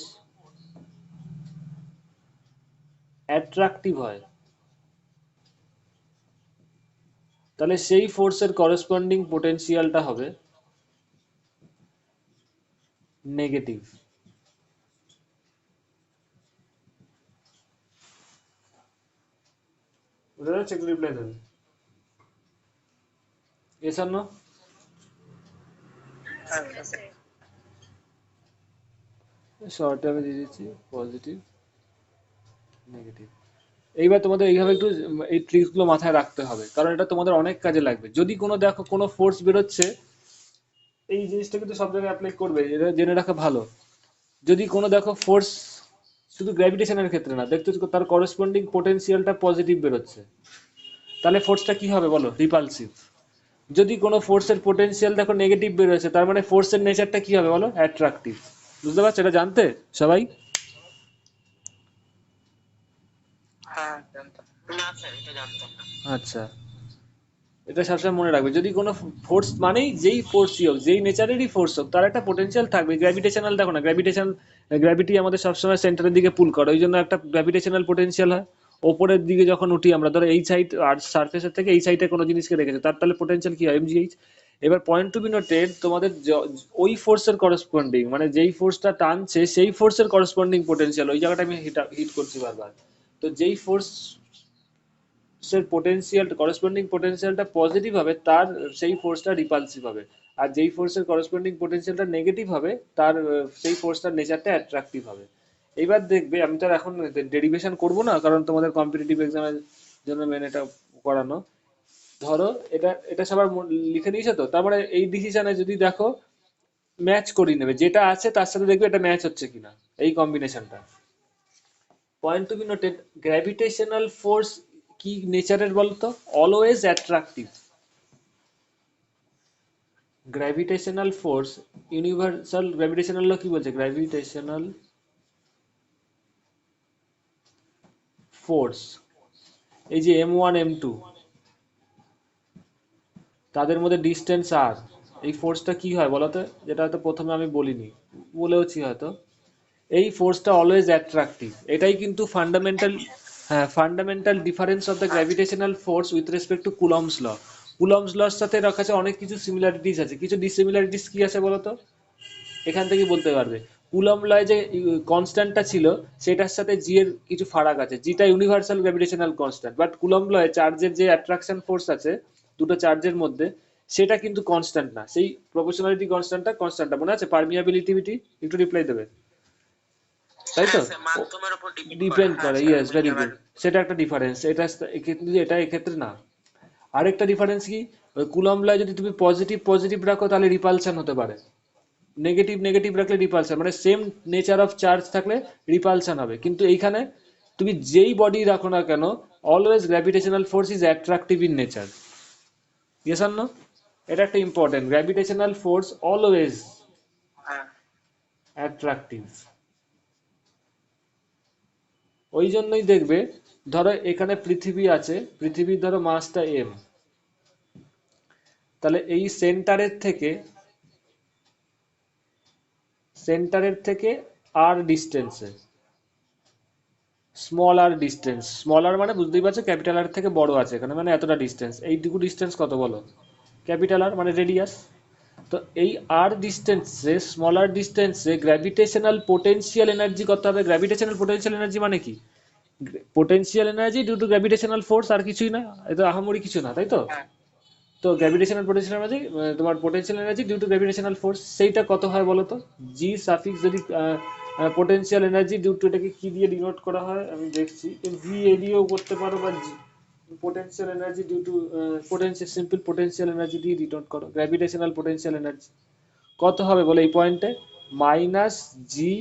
অ্যাট্রাকটিভ হয় তাহলে সেই ফোর্সের করসপন্ডিং পোটেনশিয়ালটা হবে নেগেটিভ। বুঝা যাচ্ছে? একটু রিপ্লাই দেবে। S or no? হ্যাঁ Answer. স্যার। শর্টে আমি দিয়ে দিচ্ছি পজিটিভ, নেগেটিভ। এইবার তোমাদের এইভাবে একটু এই ট্রিক্সগুলো মাথায় রাখতে হবে, কারণ এটা তোমাদের অনেক কাজে লাগবে। যদি কোনো দেখো কোনো ফোর্স বেরোচ্ছে, এই জিনিসটা কিন্তু সব জায়গায় অ্যাপ্লাই করবে, এটা জেনে রাখা ভালো। যদি কোনো দেখো ফোর্স, শুধু গ্র্যাভিটেশনের ক্ষেত্রে না, দেখতে তার করসপন্ডিং পোটেনশিয়ালটা পজিটিভ বেরোচ্ছে, তাহলে ফোর্সটা কি হবে বলো? রিপালসিভ। যদি কোনো ফোর্সের পোটেনশিয়াল দেখো নেগেটিভ বেরোচ্ছে, তার মানে ফোর্সের নেচারটা কি হবে বলো? অ্যাট্রাকটিভ। বুঝতে পারছো? এটা জানতে সবাই? হ্যাঁ জানতাম না স্যার, এটা জানতাম না। আচ্ছা, এটা সবসময় মনে রাখবে। যদি কোনো ফোর্স, মানেই যেই ফোর্সই হোক, যেই নেচারেরই ফোর্স হোক, তার একটা পোটেনশিয়াল থাকবে। গ্র্যাভিটেশনাল দেখো না, গ্র্যাভিটেশন, গ্র্যাভিটি আমাদের সবসময় সেন্টারের দিকে পুল করে, ওই জন্য একটা গ্র্যাভিটেশনাল পোটেনশিয়াল হয়। ওপরের দিকে যখন উঠি আমরা, ধরো এই সাইড আর সারফেসের থেকে এই সাইডে কোনো জিনিসকে রেখেছে, তার তাহলে পোটেনশিয়াল কি হয়? এমজিএইচ। এবার পয়েন্ট টু বি নোটেড, তোমাদের ওই ফোর্সের করসপন্ডিং, মানে যেই ফোর্সটা টানছে সেই ফোর্সের করসপন্ডিং পোটেনশিয়াল, ওই জায়গাটা আমি হিট করছি বারবার। তো যেই ফোর্স এর পোটেনশিয়াল, করসপন্ডিং পোটেনশিয়ালটা পজিটিভ হবে, তার সেই ফোর্সটা রিপালসিভ হবে। আর যেই ফোর্সের করসপন্ডিং পোটেনশিয়ালটা নেগেটিভ হবে, তার সেই ফোর্সটার নেচারটা অ্যাট্রাকটিভ হবে। এইবার দেখবে, আমি তো আর এখন ডেরিভেশন করব না, কারণ তোমাদের কম্পিটিটিভ এক্সামের জন্য মেন এটা করানো। ধরো এটা এটা সবার লিখে নিয়েছে তো, তার মানে এই ডিসিশনে যদি দেখো ম্যাচ করিয়ে নেবে, যেটা আছে তার সাথে দেখবে এটা ম্যাচ হচ্ছে কিনা, এই কম্বিনেশনটা। Point to be noted, gravitational force কি নেচারের বলতো? Always attractive. Gravitational force, universal gravitational law কি বলছে? গ্র্যাভিটেশনাল ফোর্স, এই যে M1 M2, তাদের মধ্যে ডিস্টেন্স আর, এই ফোর্সটা কি হয় বলতো? যেটা হয়তো প্রথমে আমি বলিনি, বলেওছি হয়তো। এই ফোর্সটা অলওয়েজ অ্যাট্রাকটিভ, এটাই কিন্তু ফান্ডামেন্টাল। হ্যাঁ, ফান্ডামেন্টাল ডিফারেন্স অফ দ্য হ্যাঁ gravitational force with respect to Coulomb's law. Coulomb's লর সাথে এর কাছে অনেক কিছু সিমিলারিটিস আছে, কিছু ডিসিমিলারিটিস কি আছে বলো তো? এখান থেকে বলতে পারবে। কুলম্ব লয় যে কনস্ট্যান্টটা ছিল সেটার সাথে জি এর কিছু ফারাক আছে, জিটা universal gravitational constant, but Coulomb লয় চার্জের যে অ্যাট্রাকশন ফোর্স আছে দুটো চার্জের মধ্যে সেটা কিন্তু কনস্ট্যান্ট না, সেই প্রপোর্শনালিটি কনস্ট্যান্টটা মনে আছে? পারমিয়াবিলিটি একটু রিপ্লাই দেবে, তাই তো? হ্যাঁ স্যার, মাধ্যমের উপর ডিপেন্ড করে। ডিপেন্ড হ্যাঁ করে, স্যার, ইয়েস, ভেরি গুড। সেটা একটা ডিফারেন্স, এটা কিন্তু এটা এক্ষেত্রে না। আরেকটা ডিফারেন্স কি, ওই কুলম্ব লয় যদি তুমি পজিটিভ পজিটিভ রাখো তাহলে রিপালশন হতে পারে, নেগেটিভ নেগেটিভ রাখলে রিপালশন, মানে সেম নেচার অফ চার্জ থাকলে রিপালশন হবে, কিন্তু এইখানে তুমি যেই বডি রাখো না কেন always gravitational force is attractive in nature. Yes or no? এটা একটা ইম্পর্টেন্ট, গ্র্যাভিটেশনাল ফোর্স অলওয়েজ হ্যাঁ অ্যাট্রাকটিভ। ওই জন্যই দেখবে, ধরো এখানে পৃথিবী আছে, পৃথিবীর ধরো মাসটা এম, তাহলে এই সেন্টারের থেকে আর ডিস্টেন্সে, স্মল আর ডিস্টেন্স, স্মল আর মানে বুঝতেই পারছো ক্যাপিটাল আর থেকে বড় আছে এখানে, মানে এতটা ডিস্টেন্স, এইটুকু ডিস্টেন্স কত বলো? ক্যাপিটাল আর মানে রেডিয়াস। তো এই আর ডিস্টেন্সে, স্মল আর ডিস্টেন্সে গ্র্যাভিটেশনাল পোটেনশিয়াল এনার্জি কত হবে? গ্র্যাভিটেশনাল পোটেনশিয়াল এনার্জি মানে কি? Potential energy due to gravitational force, আর কিছুই না, এটা আহামরি কিছু না, তাই তো? হ্যাঁ তো গ্র্যাভিটেশনাল পোটেনশিয়াল এনার্জি, তোমার potential energy due to gravitational force, সেইটা কত হয় বলো তো? জি সাফিক্স যদি পোটেনশিয়াল এনার্জি ডিউ টু, এটাকে কি দিয়ে ডিনোট করা হয় আমি দেখছি, ভি এ দিয়েও করতে পারো, বা potential energy due to potential, simple potential energy দিয়ে ডিনোট করো, গ্র্যাভিটেশনাল পোটেনশিয়াল এনার্জি কত হবে বলে এই পয়েন্টে? মাইনাস জি,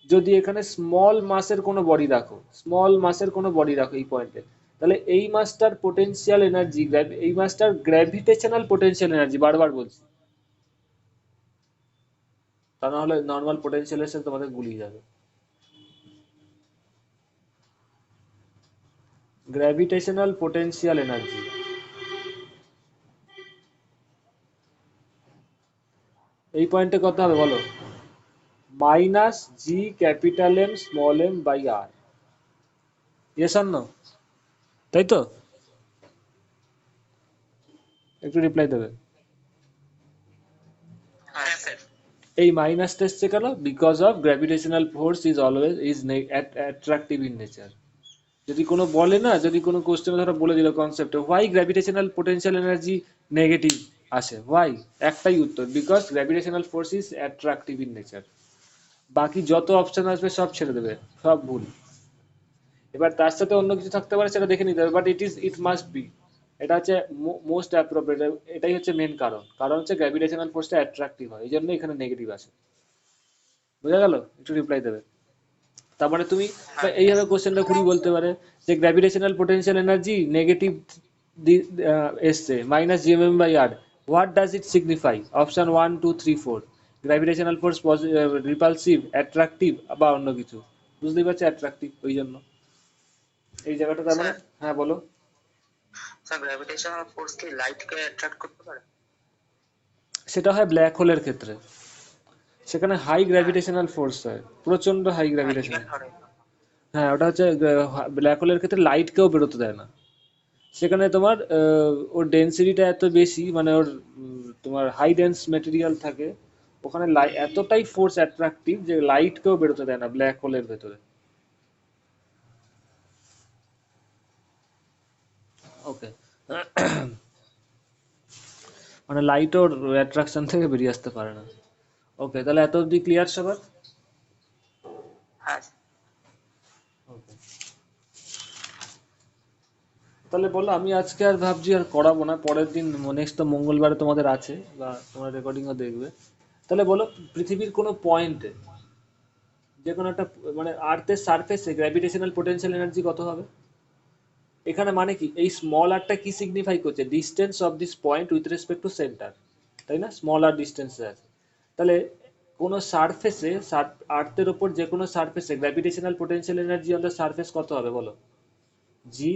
যদি এখানে স্মল মাসের কোনো বডি রাখো, স্মল মাসের কোনো বডি রাখো এই পয়েন্টে, তাহলে এই মাসটার পোটেনশিয়াল এনার্জি, এই মাসটার গ্র্যাভিটেশনাল পোটেনশিয়াল এনার্জি, বারবার বলছি, তা না হলে নর্মাল পোটেনশিয়ালের সাথে তোমাদের গুলিয়ে যাবে। গ্র্যাভিটেশনাল পোটেনশিয়াল এনার্জি, এই পয়েন্টে কত হবে বলো? Minus G capital M small M by R. Yes or no? তাই তো? একটু রিপ্লাই দেবে। হ্যাঁ স্যার। এই মাইনাসটা এসছে কেন? Because of gravitational force is always attractive in nature. যদি কোনো বলে না, যদি কোনো কোশ্চেন ধরো বলে দিল কনসেপ্টে, why gravitational potential energy negative আসে, হোয়াই, একটাই উত্তর, because gravitational force is attractive in nature. বাকি যত অপশন আসবে সব ছেড়ে দেবে, সব ভুল। এবার তার সাথে অন্য কিছু থাকতে পারে সেটা দেখে নিতে হবে, বাট ইট মাস্ট বি, এটা হচ্ছে মোস্ট অ্যাপ্রোপ্রিয়েট, এটাই হচ্ছে মেন কারণ, কারণ হচ্ছে গ্র্যাভিটেশনাল ফোর্সটা অ্যাট্রাকটিভ হয়, এই জন্য এখানে নেগেটিভ আসে। বোঝা গেল? একটু রিপ্লাই দেবে। তার মানে তুমি এইভাবে কোশ্চেনটা ঘুরিয়ে বলতে পারে যে গ্র্যাভিটেশনাল পোটেনশিয়াল এনার্জি নেগেটিভ এসছে, minus GMM by R, what does it signify? Option 1 2 3 4, gravitational force repulsive, attractive, বা অন্য কিছু। বুঝতেই পারছো অ্যাট্রাকটিভ, ওই জন্য এই জায়গাটা, তার মানে হ্যাঁ বলো। স্যার গ্র্যাভিটেশনাল ফোর্স কি লাইটকে অ্যাট্রাক্ট করতে পারে? সেটা হয় ব্ল্যাক হোলের ক্ষেত্রে, সেখানে হাই গ্র্যাভিটেশনাল ফোর্স হয়, প্রচন্ড হাই হ্যাঁ গ্র্যাভিটেশনাল। ইভেন ধরে। হ্যাঁ, ওটা হচ্ছে ব্ল্যাক হোলের ক্ষেত্রে লাইটকেও বেরোতে দেয় না, সেখানে তোমার ওর ডেন্সিটিটা এত বেশি, মানে ওর তোমার হাই ডেন্স মেটেরিয়াল থাকে ওখানে, এতটাই ফোর্স অ্যাট্রাকটিভ যে লাইটকেও বেরোতে দেয় না ব্ল্যাক হোলের ভেতরে। ওকে, মানে লাইট ওর অ্যাট্রাকশন থেকে বেরিয়ে আসতে পারে না। ওকে, তাহলে এত অবধি ক্লিয়ার সবার? হ্যাঁ ওকে, তাহলে বলো, আমি আজকে আর ভাবছি আর করাবো না, পরের দিন, নেক্সট তো মঙ্গলবারে তোমাদের আছে, বা তোমার রেকর্ডিংও দেখবে। তাহলে বলো, পৃথিবীর কোনো পয়েন্টে, যে কোনো একটা, মানে আর্থের সারফেসে গ্র্যাভিটেশনাল পোটেনশিয়াল এনার্জি কত হবে? এখানে মানে কি, এই স্মল আরটা কি সিগনিফাই করছে? Distance of this point with respect two centre, তাই না? স্মল আর ডিস্টেন্সে আছে, তাহলে কোনো সারফেসে, আর্থের ওপর যে কোনো সারফেসে gravitational potential energy on the surface কত হবে বলো? জি,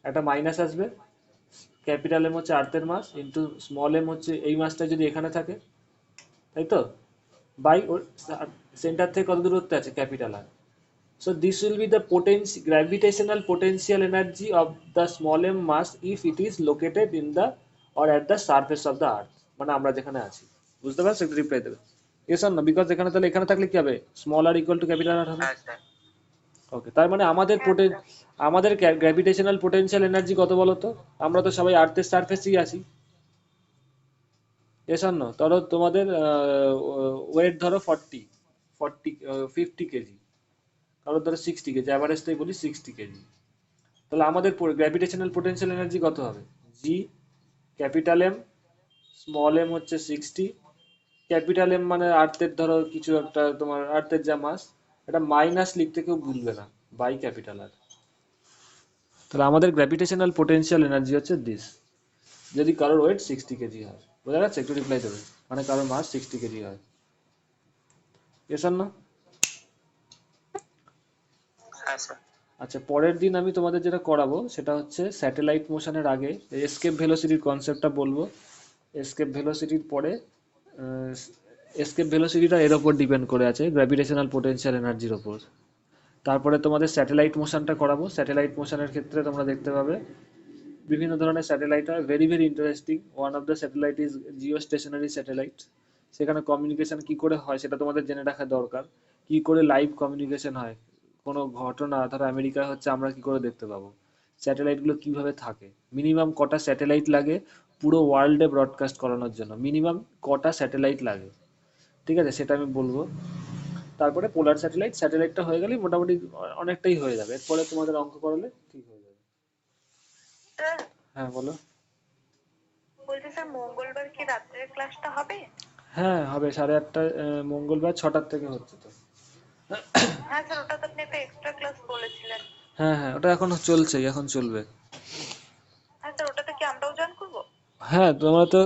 একটা মাইনাস আসবে, ক্যাপিটাল এম হচ্ছে আর্থের মাস, ইন্টু স্মল এম হচ্ছে এই মাসটা যদি এখানে থাকে, তাই তো, বাই ওর সেন্টার থেকে কত দূরত্বে আছে capital R, So this will be the gravitational potential energy of the small m mass if it is located in the or at the surface of the earth. মানে আমরা যেখানে আছি, বুঝতে পারছো? একটু রিপ্লাই দেবে। Yes or no? বিকজ এখানে তাহলে এখানে থাকলে কি হবে? Small R equal to capital R হবে। হ্যাঁ স্যার। ওকে, তার মানে হ্যাঁ স্যার। আমাদের গ্র্যাভিটেশনাল পোটেনশিয়াল এনার্জি কত বলো তো? আমরা তো সবাই আর্থের সারফেসেই আছি। Yes or no? ধরো তোমাদের ওয়েট ধরো 50 কেজি, কারোর ধরো 60 কেজি, অ্যাভারেজটাই বলি 60 কেজি। তাহলে আমাদের গ্র্যাভিটেশনাল পোটেনশিয়াল এনার্জি কত হবে? G capital M, small M হচ্ছে 60, ক্যাপিটাল এম মানে আর্থের ধরো কিছু একটা, তোমার আর্থের যা মাস, এটা মাইনাস লিখতে কেউ ভুলবে না, বাই ক্যাপিটাল আর। তাহলে আমাদের গ্র্যাভিটেশনাল পোটেনশিয়াল এনার্জি হচ্ছে দিস, যদি কারোর ওয়েট 60 কেজি হয়। বোঝা যাচ্ছে? একটু রিপ্লাই দেবে, মানে কারোর মাস 60 কেজি হয়। Yes or no? হ্যাঁ স্যার। আচ্ছা, পরের দিন আমি তোমাদের যেটা করাবো সেটা হচ্ছে স্যাটেলাইট মোশনের আগে এসকেপ ভেলোসিটির কনসেপ্টটা বলবো। এসকেপ ভেলোসিটির পরে এসকেপ ভেলোসিটিটা এর ওপর ডিপেন্ড করে আছে গ্র্যাভিটেশনাল পোটেনশিয়াল এনার্জির ওপর। তারপরে তোমাদের স্যাটেলাইট মোশনটা করাবো। স্যাটেলাইট মোশনের ক্ষেত্রে তোমরা দেখতে পাবে বিভিন্ন ধরনের স্যাটেলাইট হয়, very very interesting. One of the satellite is geostationary satellite. সেখানে কমিউনিকেশন কি করে হয় সেটা তোমাদের জেনে রাখা দরকার। কি করে লাইভ কমিউনিকেশন হয়, কোনো ঘটনা ধরো আমেরিকা হচ্ছে, আমরা কি করে দেখতে পাবো, স্যাটেলাইটগুলো কিভাবে থাকে, মিনিমাম কটা স্যাটেলাইট লাগে পুরো ওয়ার্ল্ডে ব্রডকাস্ট করানোর জন্য, মিনিমাম কটা স্যাটেলাইট লাগে, ঠিক আছে, সেটা আমি বলবো। তারপরে পোলার স্যাটেলাইটটা হয়ে গেলেই মোটামুটি অনেকটাই হয়ে যাবে। এরপরে তোমাদের অঙ্ক করালে ঠিক হয়ে যাবে। স্যার হ্যাঁ বলো। বলছি স্যার মঙ্গলবার কি রাত্রের ক্লাসটা হবে? হ্যাঁ হবে, 8:30টায়, মঙ্গলবার 6টার থেকে হচ্ছে তো। হ্যাঁ স্যার, ওটা তো আপনি একটা এক্সট্রা ক্লাস বলেছিলেন। হ্যাঁ হ্যাঁ, ওটা এখন চলছেই, এখন চলবে। হ্যাঁ স্যার, ওটাতে কি আমরাও জয়েন করবো? হ্যাঁ তোমরা তো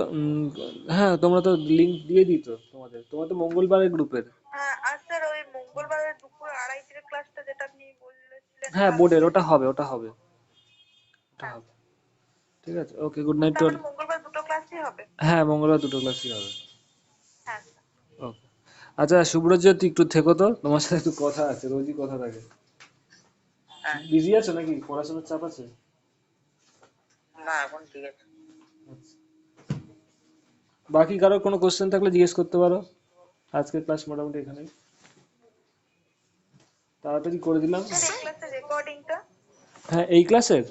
হ্যাঁ তোমরা তো লিংক দিয়ে দিত তোমাদের, তোমরা তো মঙ্গলবারের গ্রুপের। হ্যাঁ, আর স্যার ওই মঙ্গলবারের দুপুর 2:30 ক্লাসটা যেটা আপনি বলেছিলেন হ্যাঁ বোর্ডের, কালকে। ওটা হবে, ওটা হবে, ওটা হ্যাঁ, হবে। ঠিক আছে, ওকে, গুড নাইট তার টু। মানে মঙ্গলবার দুটো ক্লাসই হবে। হ্যাঁ মঙ্গলবার দুটো ক্লাসই হবে। হ্যাঁ স্যার। ওকে। আচ্ছা সুব্রজ্যোতি, একটু থেকো তো, তোমার সাথে একটু কথা আছে, রোজই কথা থাকে। হ্যাঁ। বিজি আছো নাকি, পড়াশোনার চাপ আছে? না এখন ঠিক আছে। আচ্ছা। বাকি কারো কোনো কোশ্চেন থাকলে জিজ্ঞেস করতে পারো। আজকের ক্লাস মোটামুটি এখানেই, তাড়াতাড়ি করে দিলাম। স্যার এই ক্লাসের রেকর্ডিংটা? হ্যাঁ এই ক্লাসের,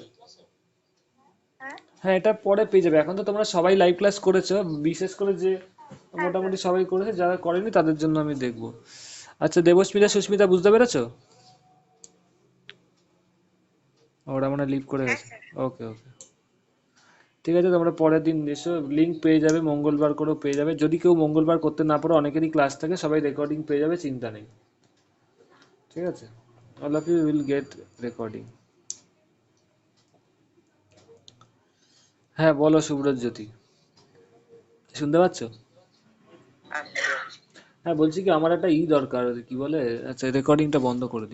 হ্যাঁ। হ্যাঁ এটা পরে পেয়ে যাবে। এখন তো তোমরা সবাই লাইভ ক্লাস করেছো, বিশেষ করে যে হ্যাঁ মোটামুটি স্যার। সবাই করেছে, যারা করেনি তাদের জন্য আমি দেখবো। আচ্ছা দেবস্মিতা সুস্মিতা বুঝতে পেরেছো? ওরা মানে লিভ করে হ্যাঁ গেছে। স্যার। ওকে ওকে, ঠিক আছে, তোমরা পরের দিন এসো, লিঙ্ক পেয়ে যাবে, মঙ্গলবার করেও পেয়ে যাবে। যদি কেউ মঙ্গলবার করতে না পারো, অনেকেরই ক্লাস থাকে, সবাই রেকর্ডিং পেয়ে যাবে, চিন্তা নেই, ঠিক আছে, all of you will get recording. হ্যাঁ বলো সুব্রজ্যোতি, শুনতে পাচ্ছ? হ্যাঁ ঠিক আছে। হ্যাঁ বলছি কি, আমার একটা দরকার, কি বলে, আচ্ছা রেকর্ডিংটা বন্ধ করে দিই।